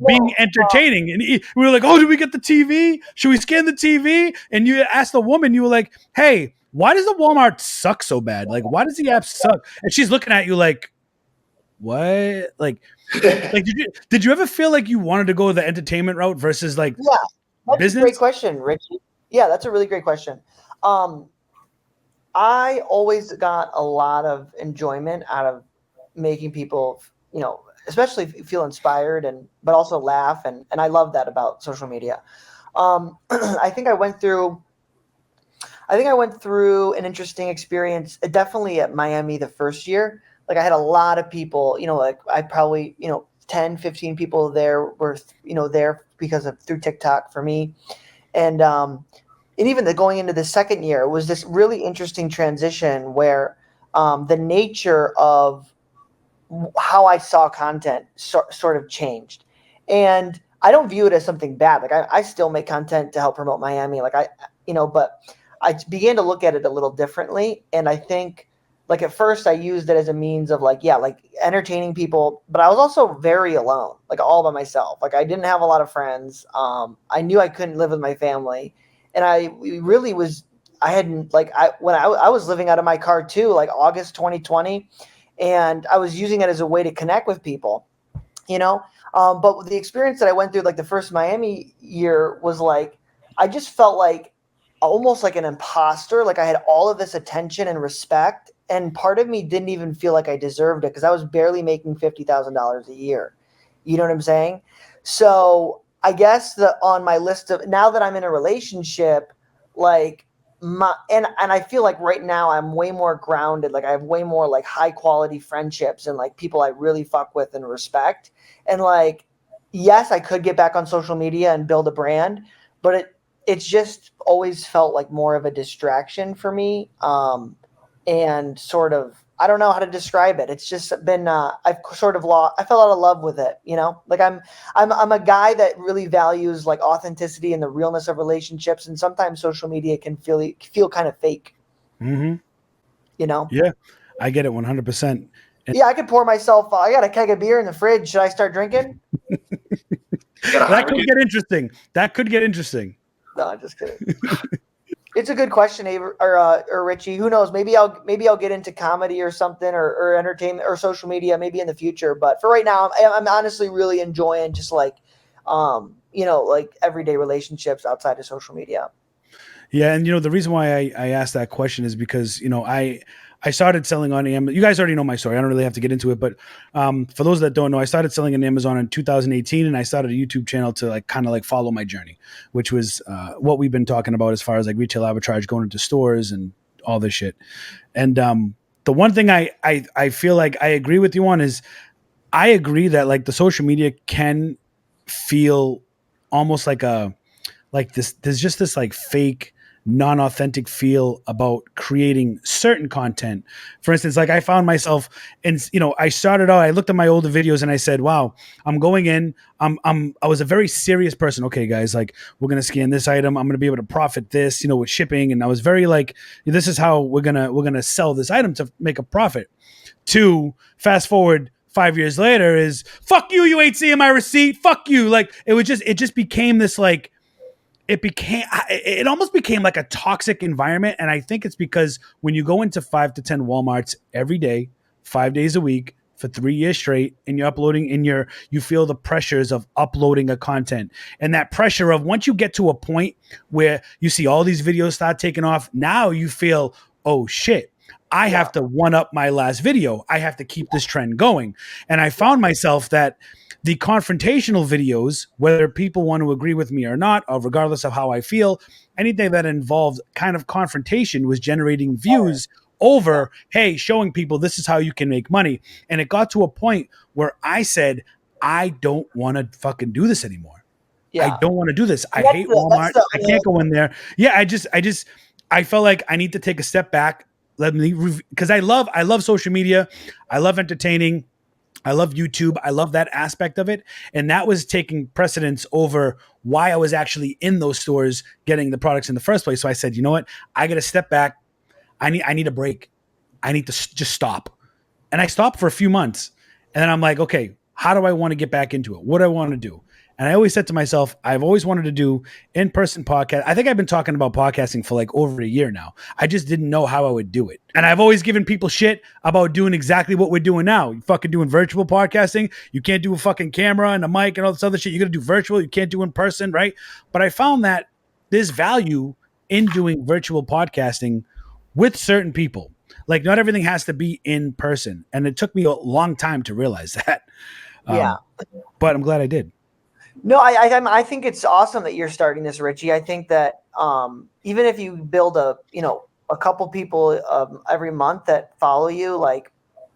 Being entertaining. And we were like, oh, did we get the TV? Should we scan the TV? And you asked the woman, you were like, hey, why does the Walmart suck so bad? Like, why does the app suck? And she's looking at you like, what? Like did you ever feel like you wanted to go the entertainment route versus like that's business? a great question, Richie. Yeah, that's a really great question. I always got a lot of enjoyment out of making people, especially feel inspired but also laugh. And I love that about social media. I think I went through an interesting experience, definitely at Miami the first year. Like, I had a lot of people, like I probably, 10, 15 people there were, there through TikTok for me. And even going into the second year, it was this really interesting transition where the nature of how I saw content sort of changed. And I don't view it as something bad. Like, I still make content to help promote Miami. Like, but I began to look at it a little differently. And I think, like, at first I used it as a means of like entertaining people, but I was also very alone, like all by myself. Like, I didn't have a lot of friends. I knew I couldn't live with my family. And I was living out of my car too, like August 2020, and I was using it as a way to connect with people. But the experience that I went through, like the first Miami year, was like I just felt like almost like an imposter. Like I had all of this attention and respect, and part of me didn't even feel like I deserved it because I was barely making $50,000 a year. You know what I'm saying? So I guess on my list of, now that I'm in a relationship, like and I feel like right now I'm way more grounded. Like I have way more like high quality friendships and like people I really fuck with and respect. And like, yes, I could get back on social media and build a brand, but it's just always felt like more of a distraction for me. And sort of, I don't know how to describe it. It's just been, I've sort of I fell out of love with it, like I'm a guy that really values like authenticity and the realness of relationships. And sometimes social media can feel kind of fake, Mm-hmm. Yeah, I get it 100%. Yeah, I could pour myself, I got a keg of beer in the fridge. Should I start drinking? That could get interesting. No, I'm just kidding. It's a good question, Avery, or Richie. Who knows? Maybe I'll get into comedy or something, or entertainment or social media maybe in the future. But for right now, I'm honestly really enjoying just like, like everyday relationships outside of social media. Yeah, and the reason why I asked that question is because I started selling on Amazon. You guys already know my story. I don't really have to get into it, but for those that don't know, I started selling on Amazon in 2018, and I started a YouTube channel to like kind of like follow my journey, which was what we've been talking about as far as like retail arbitrage, going into stores and all this shit. And the one thing I feel like I agree with you on is I agree that like the social media can feel almost like there's just this like fake non-authentic feel about creating certain content. For instance, like I found myself, and I started out, I looked at my older videos and I said, wow, I'm going in, I was a very serious person. Okay, guys, like we're going to scan this item, I'm going to be able to profit this, with shipping. And I was very like, this is how we're going to sell this item to make a profit. To fast forward 5 years later is fuck you, you ain't seeing my receipt, fuck you. Like it just became this like, it almost became like a toxic environment. And I think it's because when you go into 5 to 10 Walmarts every day, 5 days a week for 3 years straight, and you're uploading you feel the pressures of uploading a content, and that pressure of once you get to a point where you see all these videos start taking off, now you feel, oh shit, I have to one up my last video. I have to keep this trend going. And I found myself that the confrontational videos, whether people want to agree with me or not, or regardless of how I feel, anything that involved kind of confrontation was generating views over, hey, showing people this is how you can make money. And it got to a point where I said, I don't want to fucking do this anymore. I don't want to do this. I hate Walmart. I can't go in there. Yeah, I felt like I need to take a step back. Let me, because I love social media. I love entertaining. I love YouTube. I love that aspect of it. And that was taking precedence over why I was actually in those stores getting the products in the first place. So I said, you know what? I got to step back. I need a break. I need to just stop. And I stopped for a few months. And then I'm like, okay, how do I want to get back into it? What do I want to do? And I always said to myself, I've always wanted to do in-person podcast. I think I've been talking about podcasting for like over a year now. I just didn't know how I would do it. And I've always given people shit about doing exactly what we're doing now. You fucking doing virtual podcasting. You can't do a fucking camera and a mic and all this other shit. You got to do virtual. You can't do in person, right? But I found that there's value in doing virtual podcasting with certain people. Like not everything has to be in person. And it took me a long time to realize that. But I'm glad I did. No, I think it's awesome that you're starting this, Richie. I think that even if you build a couple people every month that follow you, like,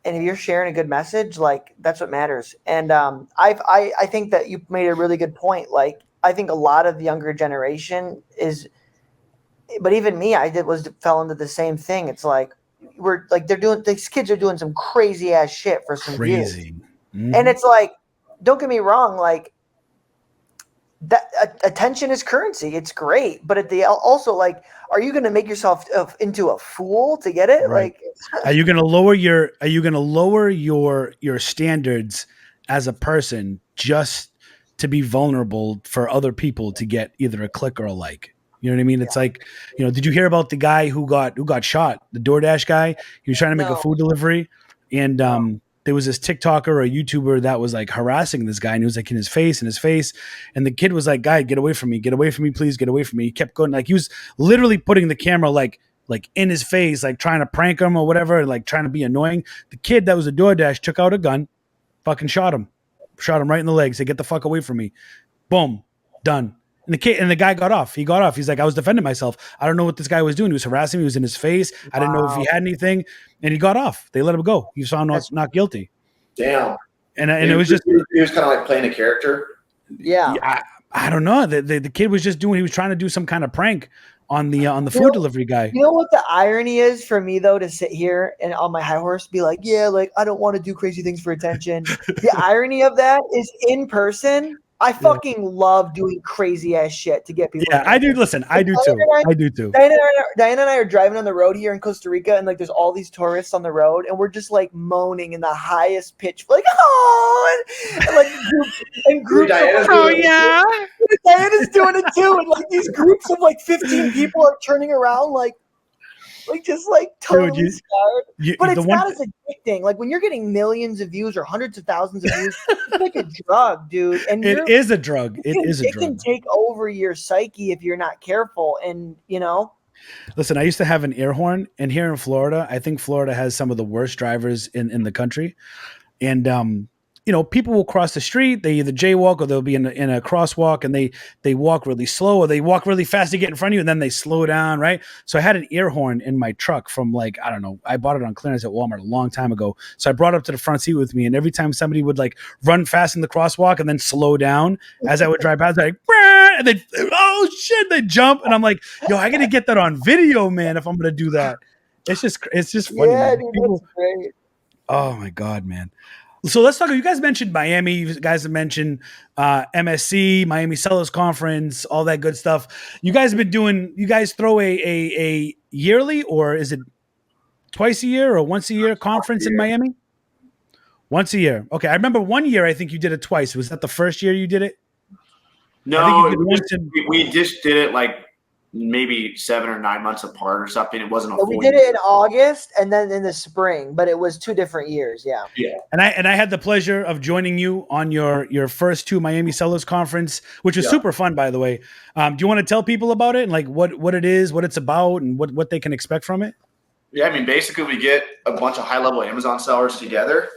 and if you're sharing a good message, like that's what matters. And I think that you made a really good point. Like I think a lot of the younger generation is, but even me, fell into the same thing. It's like these kids are doing some crazy ass shit for some views. Mm-hmm. And it's like, don't get me wrong, like. That attention is currency. It's great, but also like, are you going to make yourself into a fool to get it? Right. Like, are you going to lower your standards as a person just to be vulnerable for other people to get either a click or a like? You know what I mean? It's like, did you hear about the guy who got shot? The DoorDash guy. He was trying to make a food delivery, and there was this TikToker or a YouTuber that was like harassing this guy, and he was like in his face, and the kid was like, "Guy, get away from me, please, get away from me." He kept going, like he was literally putting the camera like in his face, like trying to prank him or whatever, like trying to be annoying. The kid that was a DoorDash took out a gun, fucking shot him right in the leg, said, "Get the fuck away from me." Boom, done. And the guy got off. He got off. He's like, I was defending myself. I don't know what this guy was doing. He was harassing me. He was in his face. I didn't know if he had anything. And he got off. They let him go. He was found not guilty. Damn. And it was just, he was kind of like playing a character. Yeah. I don't know. The kid was just doing, he was trying to do some kind of prank on the food delivery guy. You know what the irony is for me though, to sit here and on my high horse be like, yeah, like I don't want to do crazy things for attention. The irony of that is in person, I fucking love doing crazy ass shit to get people. Yeah, I do. Listen, I do too. I do too. Diana and I are driving on the road here in Costa Rica, and like there's all these tourists on the road, and we're just like moaning in the highest pitch, like oh, and like groups. Oh yeah, Diana's doing it too, and like these groups of like 15 people are turning around, like just like totally scared. But it's not as addicting. Like when you're getting millions of views or hundreds of thousands of views, it's like a drug, dude. And it is a drug. It can take over your psyche if you're not careful. And listen, I used to have an air horn, and here in Florida, I think Florida has some of the worst drivers in the country. And people will cross the street, they either jaywalk or they'll be in a crosswalk, and they walk really slow or they walk really fast to get in front of you, and then they slow down, right? So I had an ear horn in my truck from like, I don't know, I bought it on clearance at Walmart a long time ago. So I brought it up to the front seat with me, and every time somebody would like run fast in the crosswalk and then slow down as I would drive past, like, and they, oh shit, they jump, and I'm like, yo, I gotta get that on video, man, if I'm gonna do that. It's just funny. Yeah, dude, that's great. Oh my God, man. So let's talk. You guys mentioned Miami. You guys have mentioned MSC, Miami Sellers Conference, all that good stuff. You guys have been doing. You guys throw a yearly, or is it twice a year or once a year conference in Miami? Once a year. Okay, I remember one year. I think you did it twice. Was that the first year you did it? No, we just did it like maybe 7 or 9 months apart or something. It wasn't a full we did it in August and then in the spring, but it was 2 different years. Yeah. And I had the pleasure of joining you on your first 2 Miami Sellers Conference, which was super fun, by the way. Do you want to tell people about it and like what it is, what it's about, and what they can expect from it? Yeah, I mean, basically we get a bunch of high-level Amazon sellers together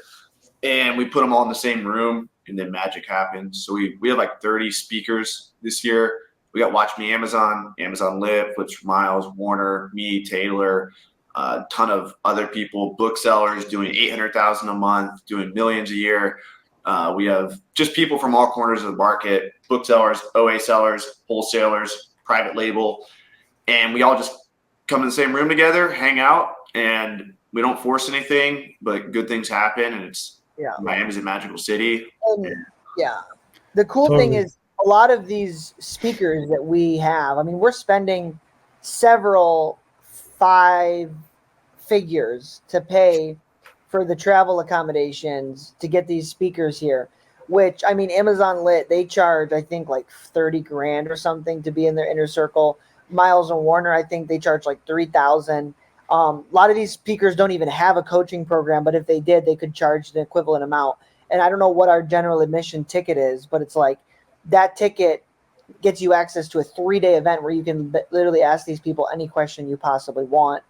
and we put them all in the same room, and then magic happens. So we have like 30 speakers this year. We got Watch Me Amazon, Amazon Lit, which Miles, Warner, me, Taylor, a ton of other people, booksellers doing 800,000 a month, doing millions a year. We have just people from all corners of the market, booksellers, OA sellers, wholesalers, private label, and we all just come in the same room together, hang out, and we don't force anything, but good things happen, and it's Miami's a magical city. The cool thing is, a lot of these speakers that we have, I mean, we're spending several 5 figures to pay for the travel accommodations to get these speakers here, which, I mean, Amazon Lit, they charge, I think, like 30 grand or something to be in their inner circle. Miles and Warner, I think they charge like 3,000. A lot of these speakers don't even have a coaching program, but if they did, they could charge the equivalent amount. And I don't know what our general admission ticket is, but it's like, that ticket gets you access to a 3-day event where you can literally ask these people any question you possibly want,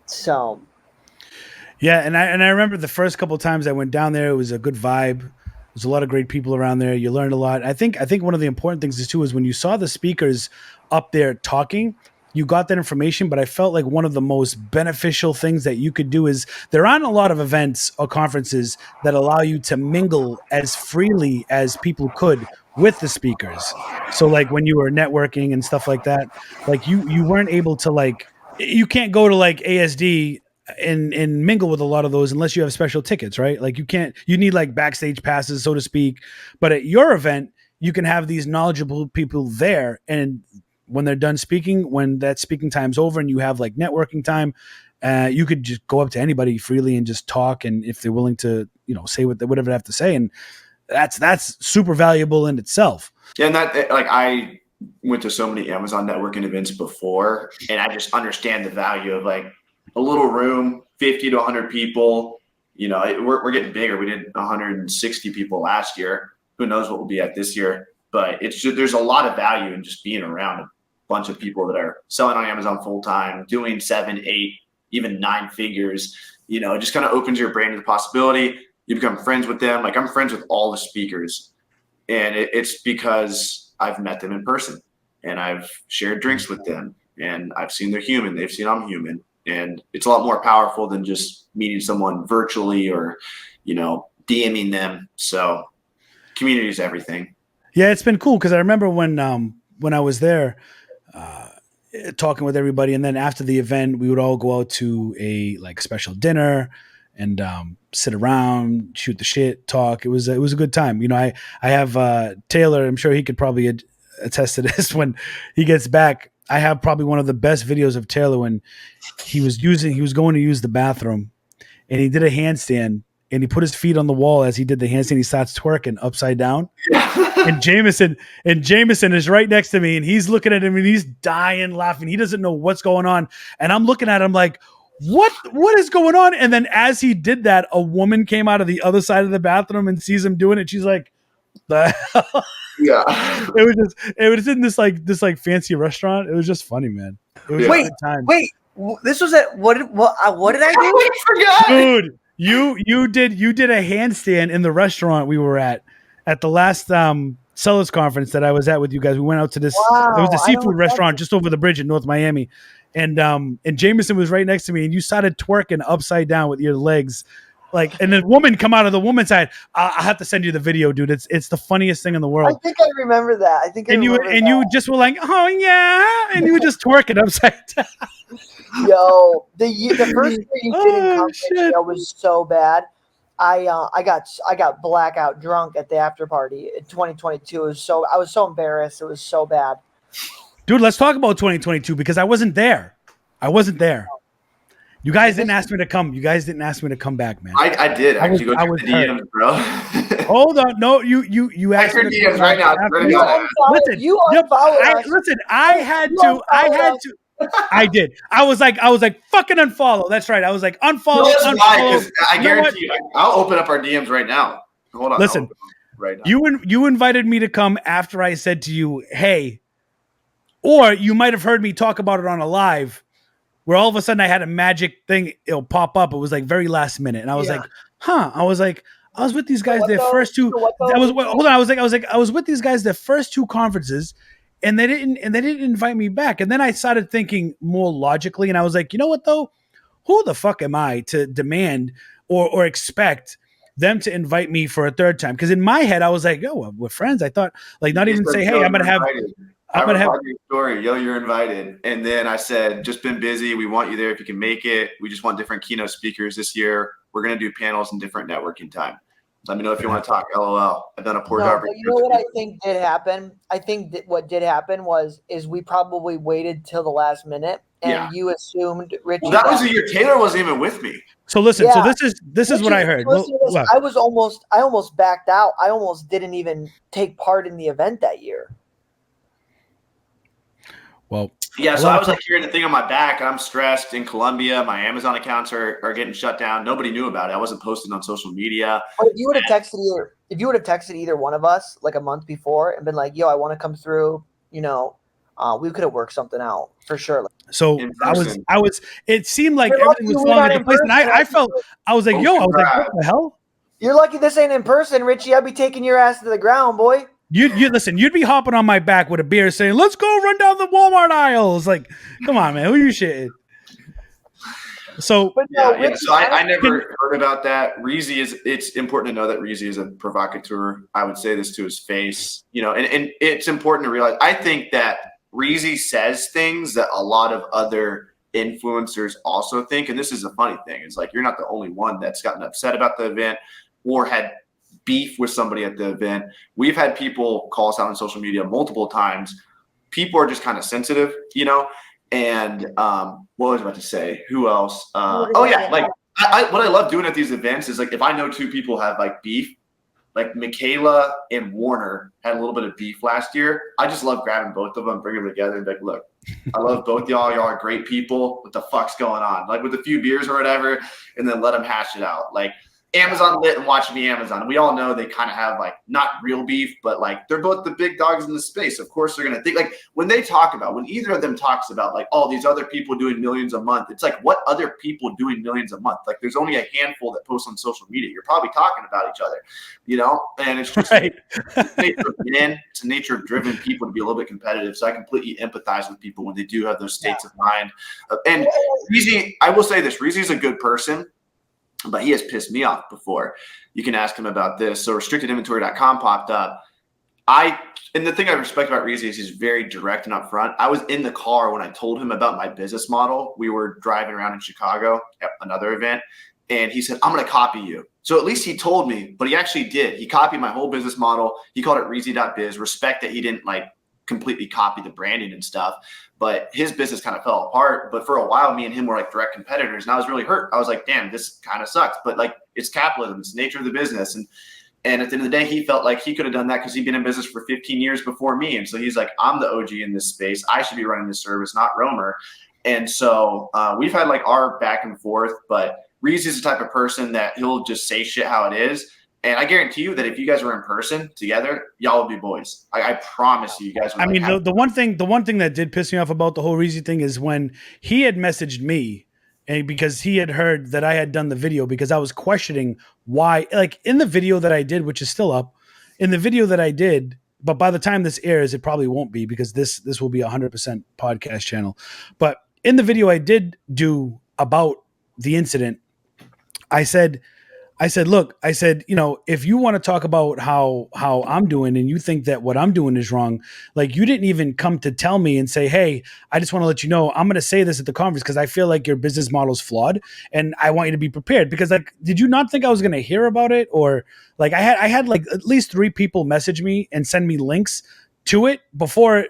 so. Yeah. And I remember the first couple of times I went down there, it was a good vibe. There's a lot of great people around there. You learned a lot. I think one of the important things is when you saw the speakers up there talking, you got that information, but I felt like one of the most beneficial things that you could do is there aren't a lot of events or conferences that allow you to mingle as freely as people could with the speakers. So like when you were networking and stuff like that, like you weren't able to like, you can't go to like ASD and mingle with a lot of those unless you have special tickets, right? Like you need like backstage passes, so to speak. But at your event, you can have these knowledgeable people there, and when they're done speaking, when that speaking time's over and you have like networking time, you could just go up to anybody freely and just talk. And if they're willing to, say whatever they have to say, and that's super valuable in itself. Yeah. And that, like, I went to so many Amazon networking events before, and I just understand the value of like a little room 50 to 100 people. You know, we're getting bigger. We did 160 people last year. Who knows what we'll be at this year? But it's just, there's a lot of value in just being around a bunch of people that are selling on Amazon full time, doing 7, 8, even 9 figures. You know, it just kind of opens your brain to the possibility. You become friends with them. Like, I'm friends with all the speakers, and it's because I've met them in person and I've shared drinks with them and I've seen they're human. They've seen I'm human, and it's a lot more powerful than just meeting someone virtually or, you know, DMing them. So community is everything. Yeah, it's been cool because I remember when I was there talking with everybody, and then after the event, we would all go out to a like special dinner and sit around, shoot the shit, talk. It was a good time. You know, I have Taylor. I'm sure he could probably attest to this when he gets back. I have probably one of the best videos of Taylor when he was going to use the bathroom, and he did a handstand. And he put his feet on the wall as he did the handstand. He starts twerking upside down. And Jameson is right next to me, and he's looking at him and he's dying laughing. He doesn't know what's going on. And I'm looking at him like, what is going on? And then as he did that, a woman came out of the other side of the bathroom and sees him doing it. She's like, the hell? Yeah. It was in this like fancy restaurant. It was just funny, man. It was a good time. Wait, this was at what did I do? I forgot. Dude. You did a handstand in the restaurant we were at the last sellers conference that I was at with you guys. We went out to this. Wow, It was a seafood restaurant just over the bridge in North Miami, and Jameson was right next to me, and you started twerking upside down with your legs, like. And the woman come out of the woman's side. I have to send you the video, dude. It's the funniest thing in the world. I think I remember that. You just were like, oh yeah, and you were just twerking upside down. Yo, the first year you didn't come, shit. it was so bad. I got blackout drunk at the after party in 2022. I was so embarrassed. It was so bad. Dude, let's talk about 2022 because I wasn't there. You guys didn't ask me to come. You guys didn't ask me to come back, man. I did actually I go was to the DMs, bro. Hold on, no, you asked Check me your to DMs right now. I had to. I did. I was like, fucking unfollow. That's right. I was like, unfollow. No, that's why, unfollow. 'cause I guarantee you, I'll open up our DMs right now. Hold on. Listen, right now. you invited me to come after I said to you, hey, or you might have heard me talk about it on a live where all of a sudden I had a magic thing. It'll pop up. It was like very last minute. And I was like, huh. I was with these guys their first two. I was with these guys their first 2 conferences. And they didn't invite me back. And then I started thinking more logically, and I was like, you know what though? Who the fuck am I to demand or expect them to invite me for a third time? Because in my head, I was like, yo, we're friends. I thought like not even say, hey, I'm gonna have your story. Yo, you're invited. And then I said, just been busy. We want you there if you can make it. We just want different keynote speakers this year. We're gonna do panels and different networking time. Let me know if you want to talk. LOL. I've done a poor job. But you know what I think did happen? I think that what did happen is we probably waited till the last minute, and you assumed Richie. Well, that was the year Taylor wasn't even with me. So listen. So this is what I heard. I almost backed out. I almost didn't even take part in the event that year. Well, yeah, so I was like hearing the thing on my back. I'm stressed in Colombia. My Amazon accounts are getting shut down. Nobody knew about it. I wasn't posting on social media. But if you would have texted either one of us like a month before and been like, yo, I want to come through, you know, we could have worked something out for sure. So I was it seemed like everything was falling into place. And I was like, what the hell? You're lucky this ain't in person, Richie. I'd be taking your ass to the ground, boy. You listen, you'd be hopping on my back with a beer saying, let's go run down the Walmart aisles. Like, come on, man. Who you shitting? So, So I never heard about that. It's important to know that Reezy is a provocateur. I would say this to his face, you know, and it's important to realize, I think that Reezy says things that a lot of other influencers also think. And this is a funny thing. It's like, you're not the only one that's gotten upset about the event or had beef with somebody at the event. We've had people call us out on social media multiple times. People are just kind of sensitive, you know. And what was I about to say? Who else? Like what I love doing at these events is like if I know 2 people have like beef, like Michaela and Warner had a little bit of beef last year. I just love grabbing both of them, bringing them together, and be like, look, I love both y'all. Y'all are great people. What the fuck's going on? Like with a few beers or whatever, and then let them hash it out. Like Amazon lit and watching me Amazon. We all know they kind of have like not real beef, but like they're both the big dogs in the space. Of course, they're gonna think like when either of them talks about like all these other people doing millions a month. It's like what other people doing millions a month? Like there's only a handful that post on social media. You're probably talking about each other, you know. And it's just right. it's the nature of men. It's the nature of driven people to be a little bit competitive. So I completely empathize with people when they do have those states of mind. And Reezy, I will say this: Reezy's a good person, but he has pissed me off before. You can ask him about this. So restrictedinventory.com popped up. And the thing I respect about Reezy is he's very direct and upfront. I was in the car when I told him about my business model. We were driving around in Chicago at another event, and he said, I'm going to copy you. So at least he told me, but he actually did. He copied my whole business model. He called it Reezy.biz. Respect that he didn't like completely copy the branding and stuff, but his business kind of fell apart. But for a while, me and him were like direct competitors, and I was really hurt. I was like, damn, this kind of sucks. But like, it's capitalism. It's the nature of the business. And at the end of the day, he felt like he could have done that because he'd been in business for 15 years before me. And so he's like, I'm the OG in this space. I should be running this service, not Romer. And so we've had like our back and forth, but Reezy's the type of person that he'll just say shit how it is. And I guarantee you that if you guys were in person together, y'all would be boys. I promise you guys would. I mean, the one thing that did piss me off about the whole Reezy thing is when he had messaged me, and because he had heard that I had done the video, because I was questioning why, like in the video that I did, which is still up, in the video that I did, but by the time this airs, it probably won't be because this will be 100% podcast channel. But in the video I did do about the incident, I said, look, you know, if you want to talk about how I'm doing and you think that what I'm doing is wrong, like you didn't even come to tell me and say, hey, I just want to let you know, I'm going to say this at the conference because I feel like your business model is flawed and I want you to be prepared. Because like, did you not think I was going to hear about it? Or like I had like at least 3 people message me and send me links to it before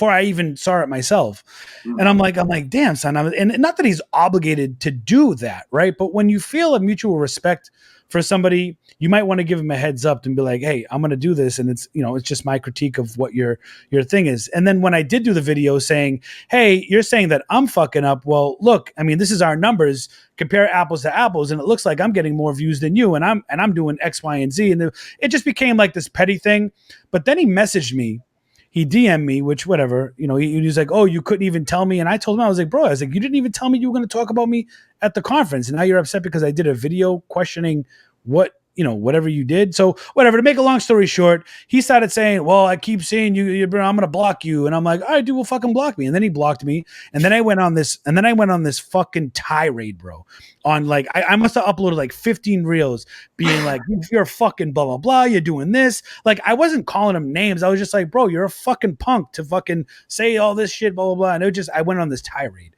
I even saw it myself. And I'm like, damn, son. And not that he's obligated to do that, right? But when you feel a mutual respect for somebody, you might want to give him a heads up and be like, hey, I'm going to do this. And it's, you know, it's just my critique of what your thing is. And then when I did do the video saying, hey, you're saying that I'm fucking up. Well, look, I mean, this is our numbers, compare apples to apples. And it looks like I'm getting more views than you. And I'm doing X, Y, and Z. And it just became like this petty thing. But then he messaged me. He DM'd me, which whatever, you know, he was like, oh, you couldn't even tell me. And I told him, I was like, you didn't even tell me you were going to talk about me at the conference. And now you're upset because I did a video questioning what, you know, whatever you did. So whatever, to make a long story short, he started saying, well, I keep seeing you, I'm going to block you. And I'm like, all right, dude, well, fucking block me. And then he blocked me. And then I went on this fucking tirade, bro, on like, I must have uploaded like 15 reels being like, you're fucking blah, blah, blah. You're doing this. Like, I wasn't calling him names. I was just like, bro, you're a fucking punk to fucking say all this shit, blah, blah, blah. And I went on this tirade.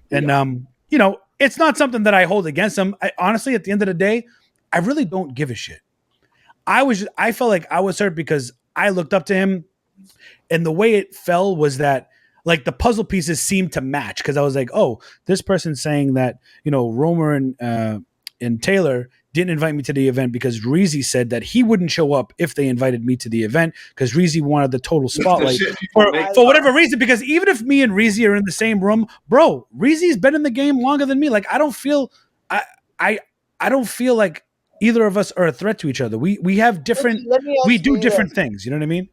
And, you know, it's not something that I hold against him. Honestly, at the end of the day, I really don't give a shit. I felt like I was hurt because I looked up to him, and the way it fell was that like the puzzle pieces seemed to match, because I was like, oh, this person's saying that, you know, Romer and Taylor didn't invite me to the event because Reezy said that he wouldn't show up if they invited me to the event because Reezy wanted the total spotlight for whatever reason. Because even if me and Reezy are in the same room, bro, Reezy's been in the game longer than me. Like, I don't feel like either of us are a threat to each other. We have different, we do different things. You know what I mean?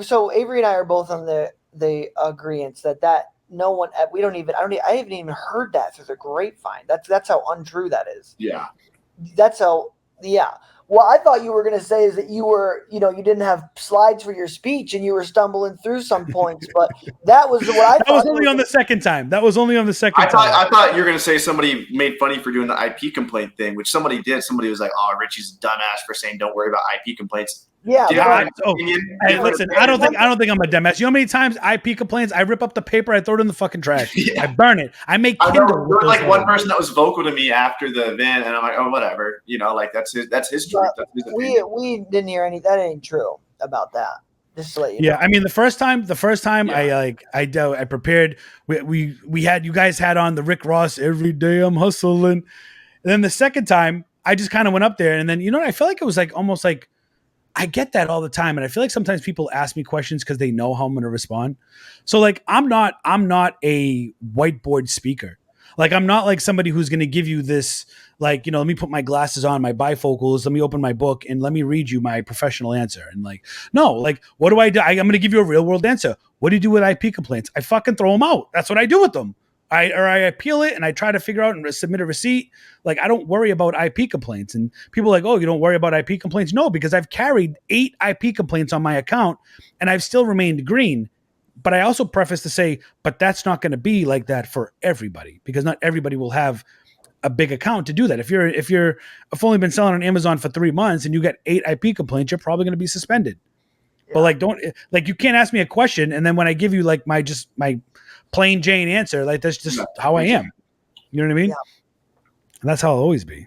So Avery and I are both on the agreement that no one, I haven't even heard that through the grapevine. That's how untrue that is. Yeah. Well, I thought you were going to say is that you were, you know, you didn't have slides for your speech and you were stumbling through some points, but that was what I thought. That was only on the second time. I thought you were going to say somebody made funny for doing the IP complaint thing, which somebody did. Somebody was like, oh, Richie's a dumbass for saying don't worry about IP complaints. Yeah. Hey, listen, I don't think I'm a dumbass. You know how many times IP complaints? I rip up the paper, I throw it in the fucking trash. Yeah. I burn it. I make Kindle. There was like one person that was vocal to me after the event, and I'm like, oh, whatever. You know, like that's his truth. That's his opinion. We didn't hear any. That ain't true about that. Just to let you know. Yeah, I mean the first time yeah. I prepared. We had, you guys had on the Rick Ross every day I'm hustling. And then the second time I just kind of went up there, and then I felt like it was like almost like I get that all the time, and I feel like sometimes people ask me questions because they know how I'm going to respond. So like I'm not a whiteboard speaker. Like I'm not like somebody who's going to give you this like let me put my glasses on, my bifocals, let me open my book, and let me read you my professional answer. And like no, like what do? I'm going to give you a real world answer. What do you do with IP complaints? I fucking throw them out. That's what I do with them. I appeal it and I try to figure out and submit a receipt. Like I don't worry about IP complaints. And people are like, oh, you don't worry about IP complaints? No, because I've carried 8 IP complaints on my account and I've still remained green. But I also preface to say, but that's not going to be like that for everybody, because not everybody will have a big account to do that. If you've only been selling on Amazon for 3 months and you get 8 IP complaints, you're probably going to be suspended. Yeah. But like you can't ask me a question and then when I give you like my plain Jane answer, like that's just how I am. You know what I mean? Yeah. And that's how I'll always be,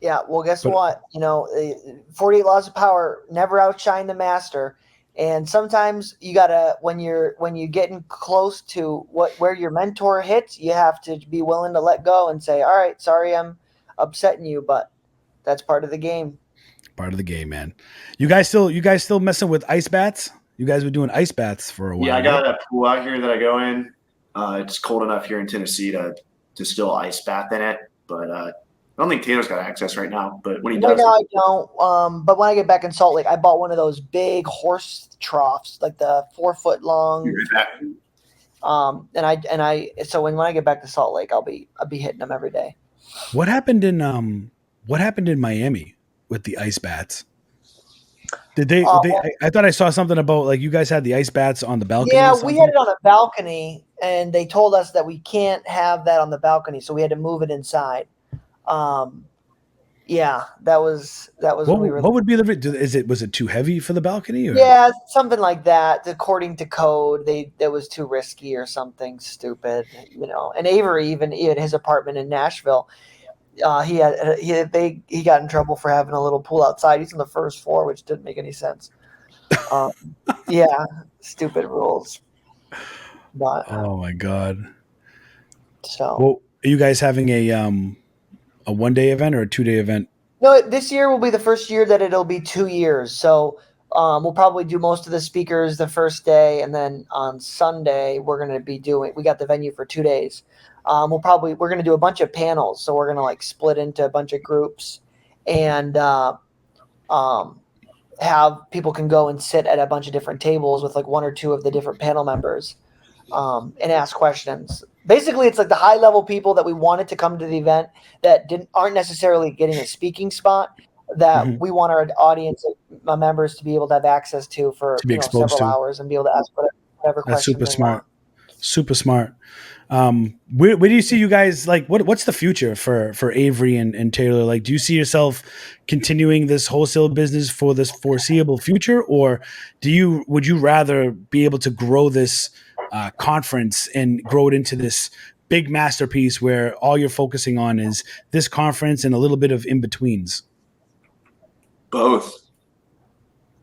Yeah. Well, guess what? 48 laws of power, never outshine the master. And sometimes you gotta, when you're getting close to where your mentor hits, you have to be willing to let go and say, all right, sorry, I'm upsetting you, but that's part of the game. Part of the game, man. You guys still messing with ice bats? You guys were doing ice bats for a while. Yeah, I got a pool out here that I go in. It's cold enough here in Tennessee to still ice bath in it, but I don't think Taylor's got access right now. But when he does, right now I don't. But when I get back in Salt Lake, I bought one of those big horse troughs, like the 4 foot long. And I so when I get back to Salt Lake, I'll be hitting them every day. What happened in Miami with the ice bats? Did they? I thought I saw something about like you guys had the ice bats on the balcony. Yeah, we had it on a balcony, and they told us that we can't have that on the balcony, so we had to move it inside. Yeah, that was. What would be was it too heavy for the balcony? Or? Yeah, something like that. According to code, that was too risky or something stupid, And Avery, even at his apartment in Nashville, he got in trouble for having a little pool outside. He's on the first floor, which didn't make any sense. Yeah, stupid rules. But oh my god. So, well, are you guys having a 1-day event or a 2-day event? No, this year will be the first year that it'll be 2 years. So we'll probably do most of the speakers the first day, and then on Sunday we're going to be we got the venue for 2 days. We're going to do a bunch of panels. So we're going to like split into a bunch of groups and have people can go and sit at a bunch of different tables with like 1 or 2 of the different panel members and ask questions. Basically, it's like the high level people that we wanted to come to the event that aren't necessarily getting a speaking spot that we want our audience, my members, to be able to have access to for several hours and be able to ask whatever questions. That's super smart. Super smart. Where do you see you guys like? What's the future for Avery and Taylor? Like, do you see yourself continuing this wholesale business for this foreseeable future, or would you rather be able to grow this conference and grow it into this big masterpiece where all you're focusing on is this conference and a little bit of in betweens? Both.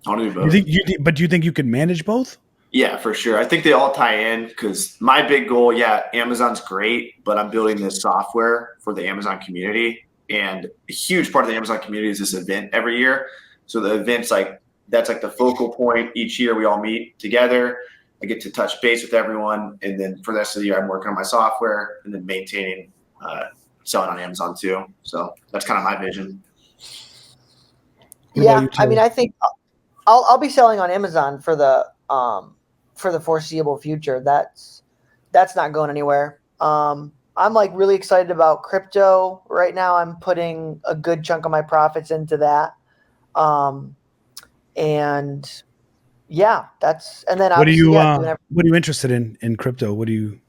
I want to do both. But do you think you could manage both? Yeah, for sure. I think they all tie in because my big goal, Amazon's great, but I'm building this software for the Amazon community. And a huge part of the Amazon community is this event every year. So the event's that's like the focal point. Each year we all meet together. I get to touch base with everyone. And then for the rest of the year, I'm working on my software and then maintaining, selling on Amazon too. So that's kind of my vision. Yeah. I mean, I think I'll be selling on Amazon for the foreseeable future. That's not going anywhere. I'm like really excited about crypto right now. I'm putting a good chunk of my profits into that. And yeah, and then what are you interested in crypto? What are you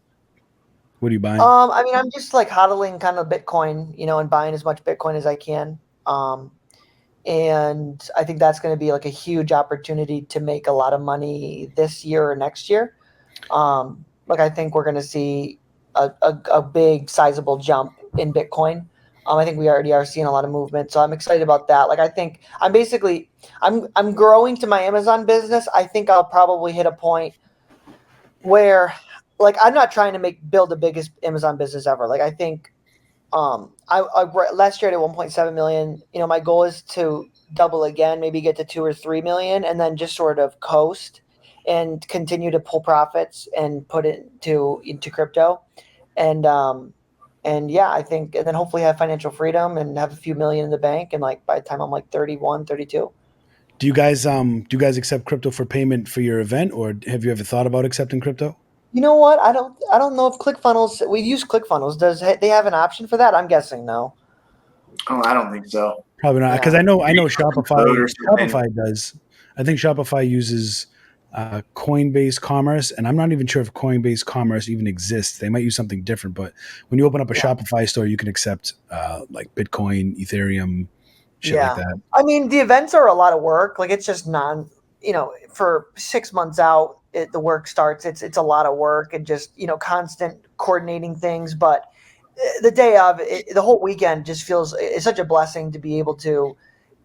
buying? I mean, I'm just like hodling kind of Bitcoin, and buying as much Bitcoin as I can. And I think that's going to be like a huge opportunity to make a lot of money this year or next year. I think we're going to see a big sizable jump in Bitcoin. I think we already are seeing a lot of movement. So I'm excited about that. Like, I think I'm growing to my Amazon business. I think I'll probably hit a point where like, I'm not trying to build the biggest Amazon business ever. Like, I think last year I did 1.7 million. My goal is to double again, maybe get to 2 or 3 million, and then just sort of coast and continue to pull profits and put it into crypto. And yeah, I think, and then hopefully have financial freedom and have a few million in the bank. And like by the time I'm like 31, 32. Do you guys accept crypto for payment for your event, or have you ever thought about accepting crypto? You know what? I don't know if ClickFunnels, we use ClickFunnels. They have an option for that? I'm guessing no. Oh, I don't think so. Probably not, because Yeah. I know Code or something. Shopify does. I think Shopify uses Coinbase Commerce, and I'm not even sure if Coinbase Commerce even exists. They might use something different, but when you open up a Shopify store, you can accept like Bitcoin, Ethereum, shit like that. I mean, the events are a lot of work. Like it's just for 6 months out, the work starts. It's a lot of work and just, constant coordinating things. But the day of it, the whole weekend just feels, it's such a blessing to be able to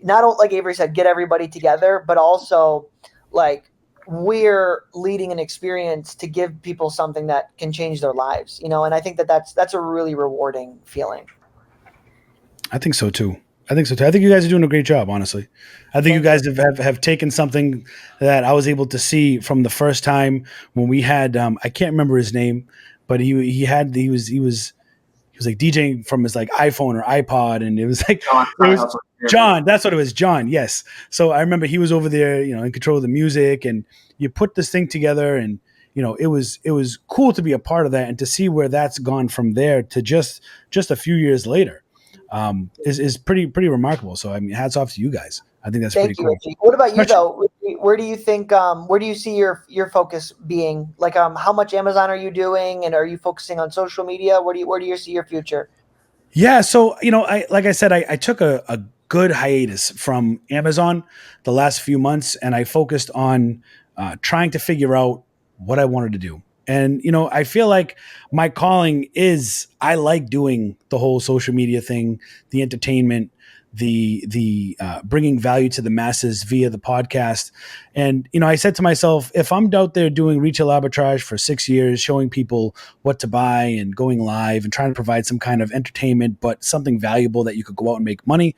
not only, like Avery said, get everybody together, but also like we're leading an experience to give people something that can change their lives, and I think that's a really rewarding feeling. I think so too. I think you guys are doing a great job, honestly. I think you guys have taken something that I was able to see from the first time when we had I can't remember his name, but he was like DJing from his like iPhone or iPod, and it was like it was John. That's what it was, John. Yes. So I remember he was over there, in control of the music, and you put this thing together, and it was cool to be a part of that and to see where that's gone from there to just a few years later. Is pretty remarkable. So I mean, hats off to you guys. I think that's pretty cool. Richie. What about you though? Where do you think? Where do you see your focus being? Like, how much Amazon are you doing, and are you focusing on social media? Where do you see your future? Yeah, so like I said, I took a good hiatus from Amazon the last few months, and I focused on trying to figure out what I wanted to do. And I feel like my calling is I like doing the whole social media thing, the entertainment, the bringing value to the masses via the podcast. And I said to myself, if I'm out there doing retail arbitrage for 6 years, showing people what to buy and going live and trying to provide some kind of entertainment, but something valuable that you could go out and make money,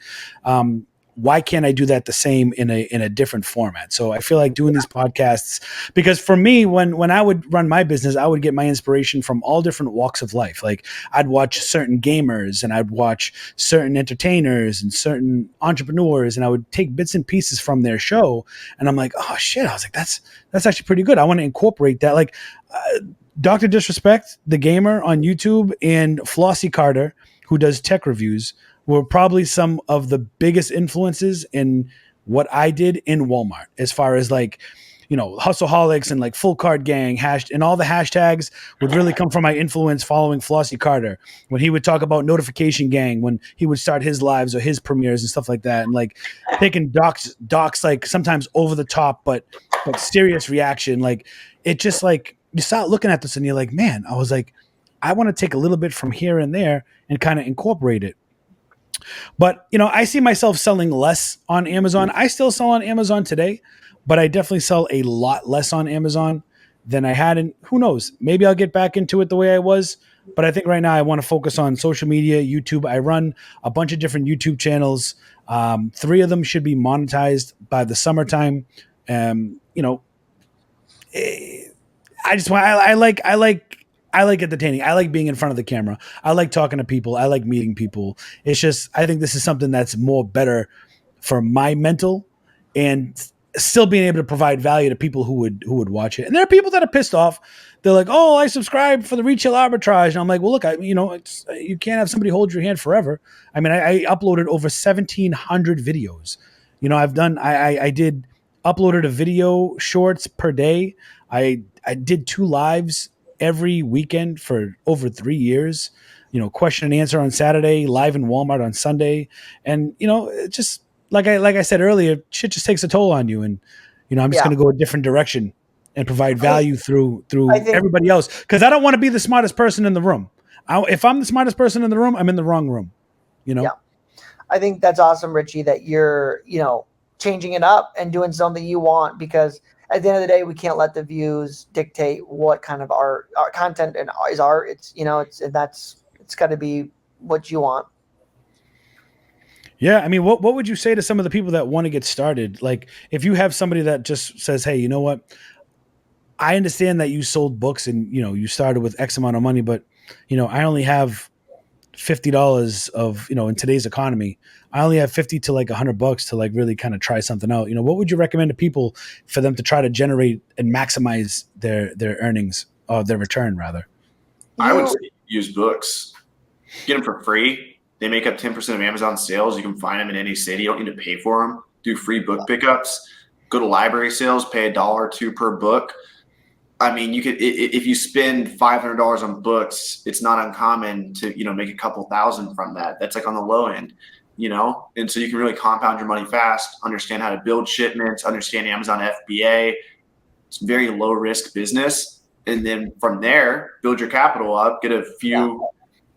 why can't I do that the same in a different format? So I feel like doing these podcasts, because for me, when I would run my business, I would get my inspiration from all different walks of life. Like I'd watch certain gamers and I'd watch certain entertainers and certain entrepreneurs, and I would take bits and pieces from their show. And I'm like, oh shit. I was like, that's actually pretty good. I want to incorporate that. Like Dr. Disrespect, the gamer on YouTube, and Flossie Carter, who does tech reviews, were probably some of the biggest influences in what I did in Walmart, as far as like, hustleaholics and like full card gang and all the hashtags would really come from my influence following Flossie Carter when he would talk about notification gang, when he would start his lives or his premieres and stuff like that. And like taking docs, like sometimes over the top, but serious reaction. Like it just like, you start looking at this and you're like, man, I was like, I want to take a little bit from here and there and kind of incorporate it. But, I see myself selling less on Amazon. I still sell on Amazon today, but I definitely sell a lot less on Amazon than I had. And who knows, maybe I'll get back into it the way I was. But I think right now I want to focus on social media, YouTube. I run a bunch of different YouTube channels. 3 of them should be monetized by the summertime. I like entertaining. I like being in front of the camera. I like talking to people. I like meeting people. It's just, I think this is something that's more better for my mental and still being able to provide value to people who would watch it. And there are people that are pissed off. They're like, "Oh, I subscribe for the retail arbitrage." And I'm like, "Well, look, you can't have somebody hold your hand forever." I mean, I uploaded over 1,700 videos. I did uploaded a video shorts per day. I did 2 lives every weekend for over 3 years, question and answer on Saturday, live in Walmart on Sunday. And, it just like I said earlier, shit just takes a toll on you. And, I'm just going to go a different direction and provide value through everybody else. Cause I don't want to be the smartest person in the room. If I'm the smartest person in the room, I'm in the wrong room, Yeah. I think that's awesome, Richie, that you're, changing it up and doing something you want, because at the end of the day, we can't let the views dictate what kind of our content and is art. It's, it's got to be what you want. Yeah, I mean, what would you say to some of the people that want to get started? Like, if you have somebody that just says, "Hey, you know what? I understand that you sold books and you started with X amount of money, but I only have $50 of in today's economy. I only have 50 to like $100 to like really kind of try something out. What would you recommend to people for them to try to generate and maximize their earnings or their return rather? I would say use books. Get them for free. They make up 10% of Amazon sales. You can find them in any city. You don't need to pay for them. Do free book pickups. Go to library sales. Pay $1 or $2 per book. I mean, you could if you spend $500 on books, it's not uncommon to make a couple thousand from that. That's like on the low end, and so you can really compound your money fast. Understand how to build shipments. Understand Amazon FBA. It's a very low risk business, and then from there, build your capital up. Get a few,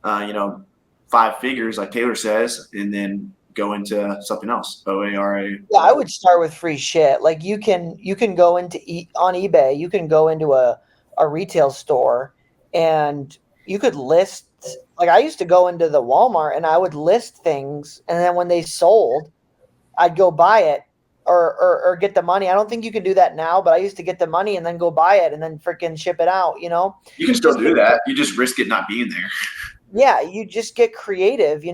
5 figures, like Taylor says, and then go into something else. OARA. Yeah, I would start with free shit. Like you can go into on eBay, you can go into a retail store and you could list, like I used to go into the Walmart and I would list things, and then when they sold, I'd go buy it or get the money. I don't think you can do that now, but I used to get the money and then go buy it and then freaking ship it out, You can still do that. You just risk it not being there. Yeah, you just get creative,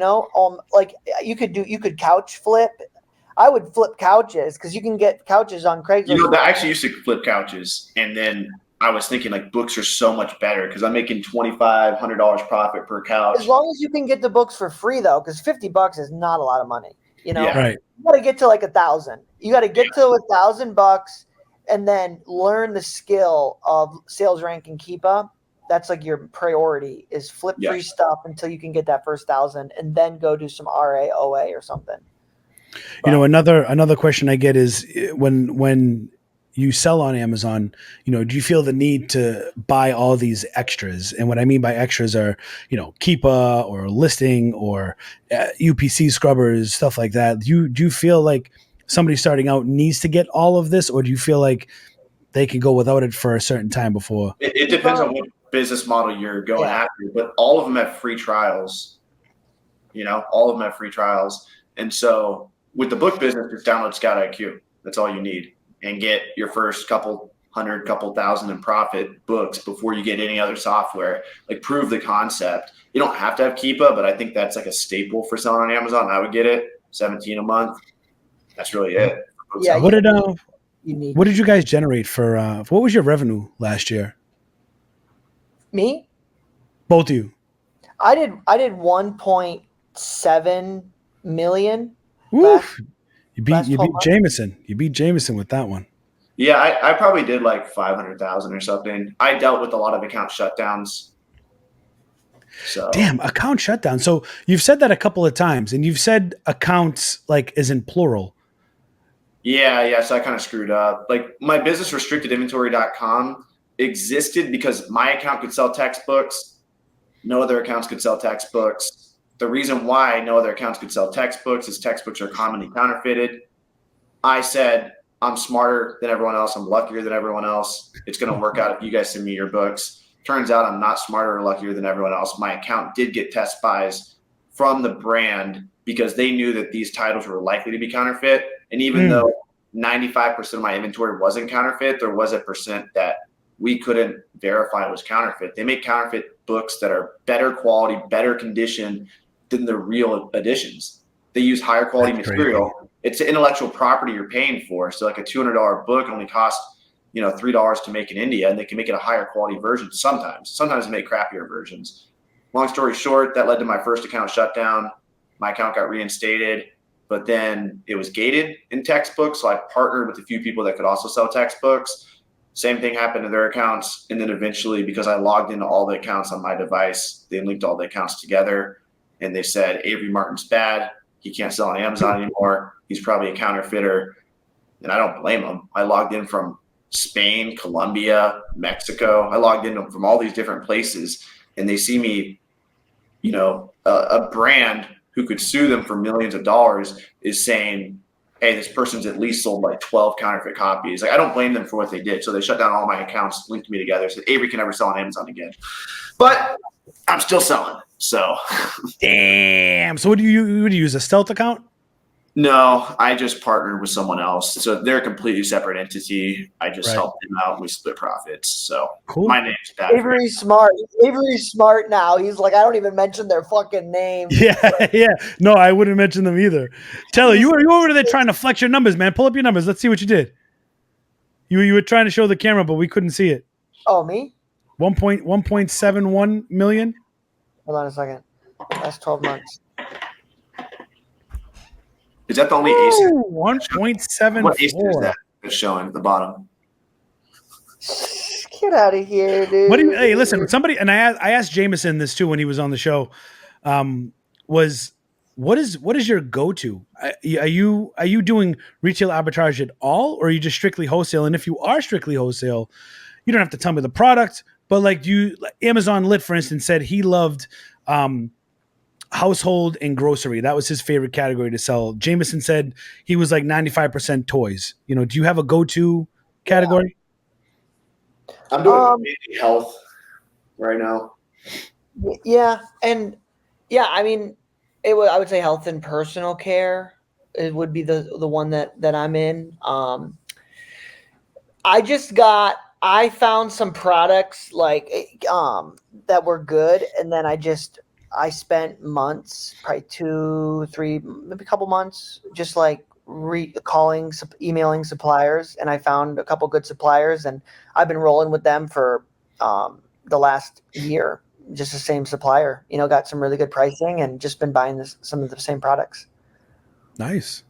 like you could couch flip. I would flip couches because you can get couches on Craigslist. I actually used to flip couches, and then I was thinking like books are so much better because I'm making $2,500 profit per couch. As long as you can get the books for free though, because $50 is not a lot of money. Yeah. Right. You got to get to like 1,000. You got to get to $1,000 and then learn the skill of sales rank and Keepa. That's like your priority is flip free stuff until you can get that first 1,000 and then go do some RA, OA or something. Another question I get is when you sell on Amazon, do you feel the need to buy all these extras? And what I mean by extras are, Keepa or listing or UPC scrubbers, stuff like that. Do you feel like somebody starting out needs to get all of this, or do you feel like they can go without it for a certain time before? It depends on what business model you're going after, but all of them have free trials. All of them have free trials. And so with the book business, just download Scout IQ. That's all you need, and get your first couple hundred, couple thousand in profit books before you get any other software. Like prove the concept. You don't have to have Keepa, but I think that's like a staple for selling on Amazon. I would get it, 17 a month. That's really it. Yeah. What did you guys generate for what was your revenue last year? Me? Both of you. I did 1.7 million. Oof. You beat Jameson. You beat Jameson with that one. Yeah, I probably did like 500,000 or something. I dealt with a lot of account shutdowns. So damn, account shutdown. So you've said that a couple of times, and you've said accounts like is in plural. Yeah. So I kind of screwed up. Like my business restrictedinventory.com existed because my account could sell textbooks. No other accounts could sell textbooks. The reason why no other accounts could sell textbooks is textbooks are commonly counterfeited. I said, I'm smarter than everyone else. I'm luckier than everyone else. It's going to work out if you guys send me your books. Turns out I'm not smarter or luckier than everyone else. My account did get test buys from the brand because they knew that these titles were likely to be counterfeit. And even though 95% of my inventory wasn't counterfeit, there was a percent that we couldn't verify was counterfeit. They make counterfeit books that are better quality, better condition than the real editions. They use higher quality material. It's intellectual property you're paying for. So like a $200 book only costs, $3 to make in India, and they can make it a higher quality version sometimes. Sometimes they make crappier versions. Long story short, that led to my first account shutdown. My account got reinstated, but then it was gated in textbooks. So I partnered with a few people that could also sell textbooks. Same thing happened to their accounts. And then eventually, because I logged into all the accounts on my device, they linked all the accounts together and they said, Avery Martin's bad. He can't sell on Amazon anymore. He's probably a counterfeiter. And I don't blame him. I logged in from Spain, Colombia, Mexico. I logged in from all these different places, and they see me, a brand who could sue them for millions of dollars is saying, hey, this person's at least sold like 12 counterfeit copies. Like, I don't blame them for what they did. So they shut down all my accounts, linked me together, said Avery can never sell on Amazon again. But I'm still selling. So Damn. So what do you use, a stealth account? no, I just partnered with someone else. So they're a completely separate entity. I just Right. helped them out. We split profits. So Cool. my name's bad. Avery's smart. Avery's smart now. He's like, I don't even mention their fucking name. Yeah, yeah. No, I wouldn't mention them either. Taylor, you were over there trying to flex your numbers, man. Pull up your numbers. Let's see what you did. You were trying to show the camera, but we couldn't see it. Oh, me? 1.71 million. Hold on a second. That's 12 months. Is that the only ace? 1.74. What ace is that that's showing at the bottom? Get out of here, dude. What do you? Hey, listen. Somebody, and I asked Jameson this too when he was on the show. Was what is your go-to? Are you doing retail arbitrage at all, or are you just strictly wholesale? And if you are strictly wholesale, you don't have to tell me the product, but like Amazon Lit, for instance, said he loved household and grocery. That was his favorite category to sell. Jameson said he was like 95% toys. You know, do you have a go-to category? I'm doing mainly health right now. Yeah, and yeah, I mean, I would say health and personal care. It would be the one that I'm in. I found some products like that were good, and then I spent months, probably 2, 3, maybe a couple months, just like emailing suppliers, and I found a couple good suppliers, and I've been rolling with them for the last year. Just the same supplier, got some really good pricing, and just been buying some of the same products. Nice.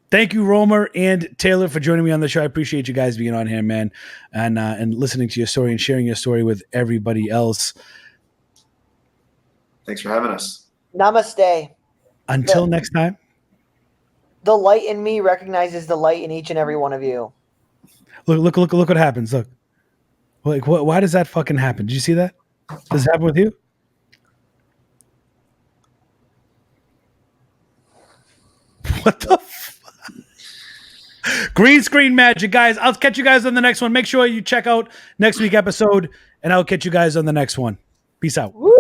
Thank you, Romer and Taylor, for joining me on the show. I appreciate you guys being on here, man, and listening to your story and sharing your story with everybody else. Thanks for having us. Namaste. Until next time. The light in me recognizes the light in each and every one of you. Look what happens. Look. Like, why does that fucking happen? Did you see that? Does it happen with you? What the Green screen magic, guys. I'll catch you guys on the next one. Make sure you check out next week's episode, and I'll catch you guys on the next one. Peace out. Woo!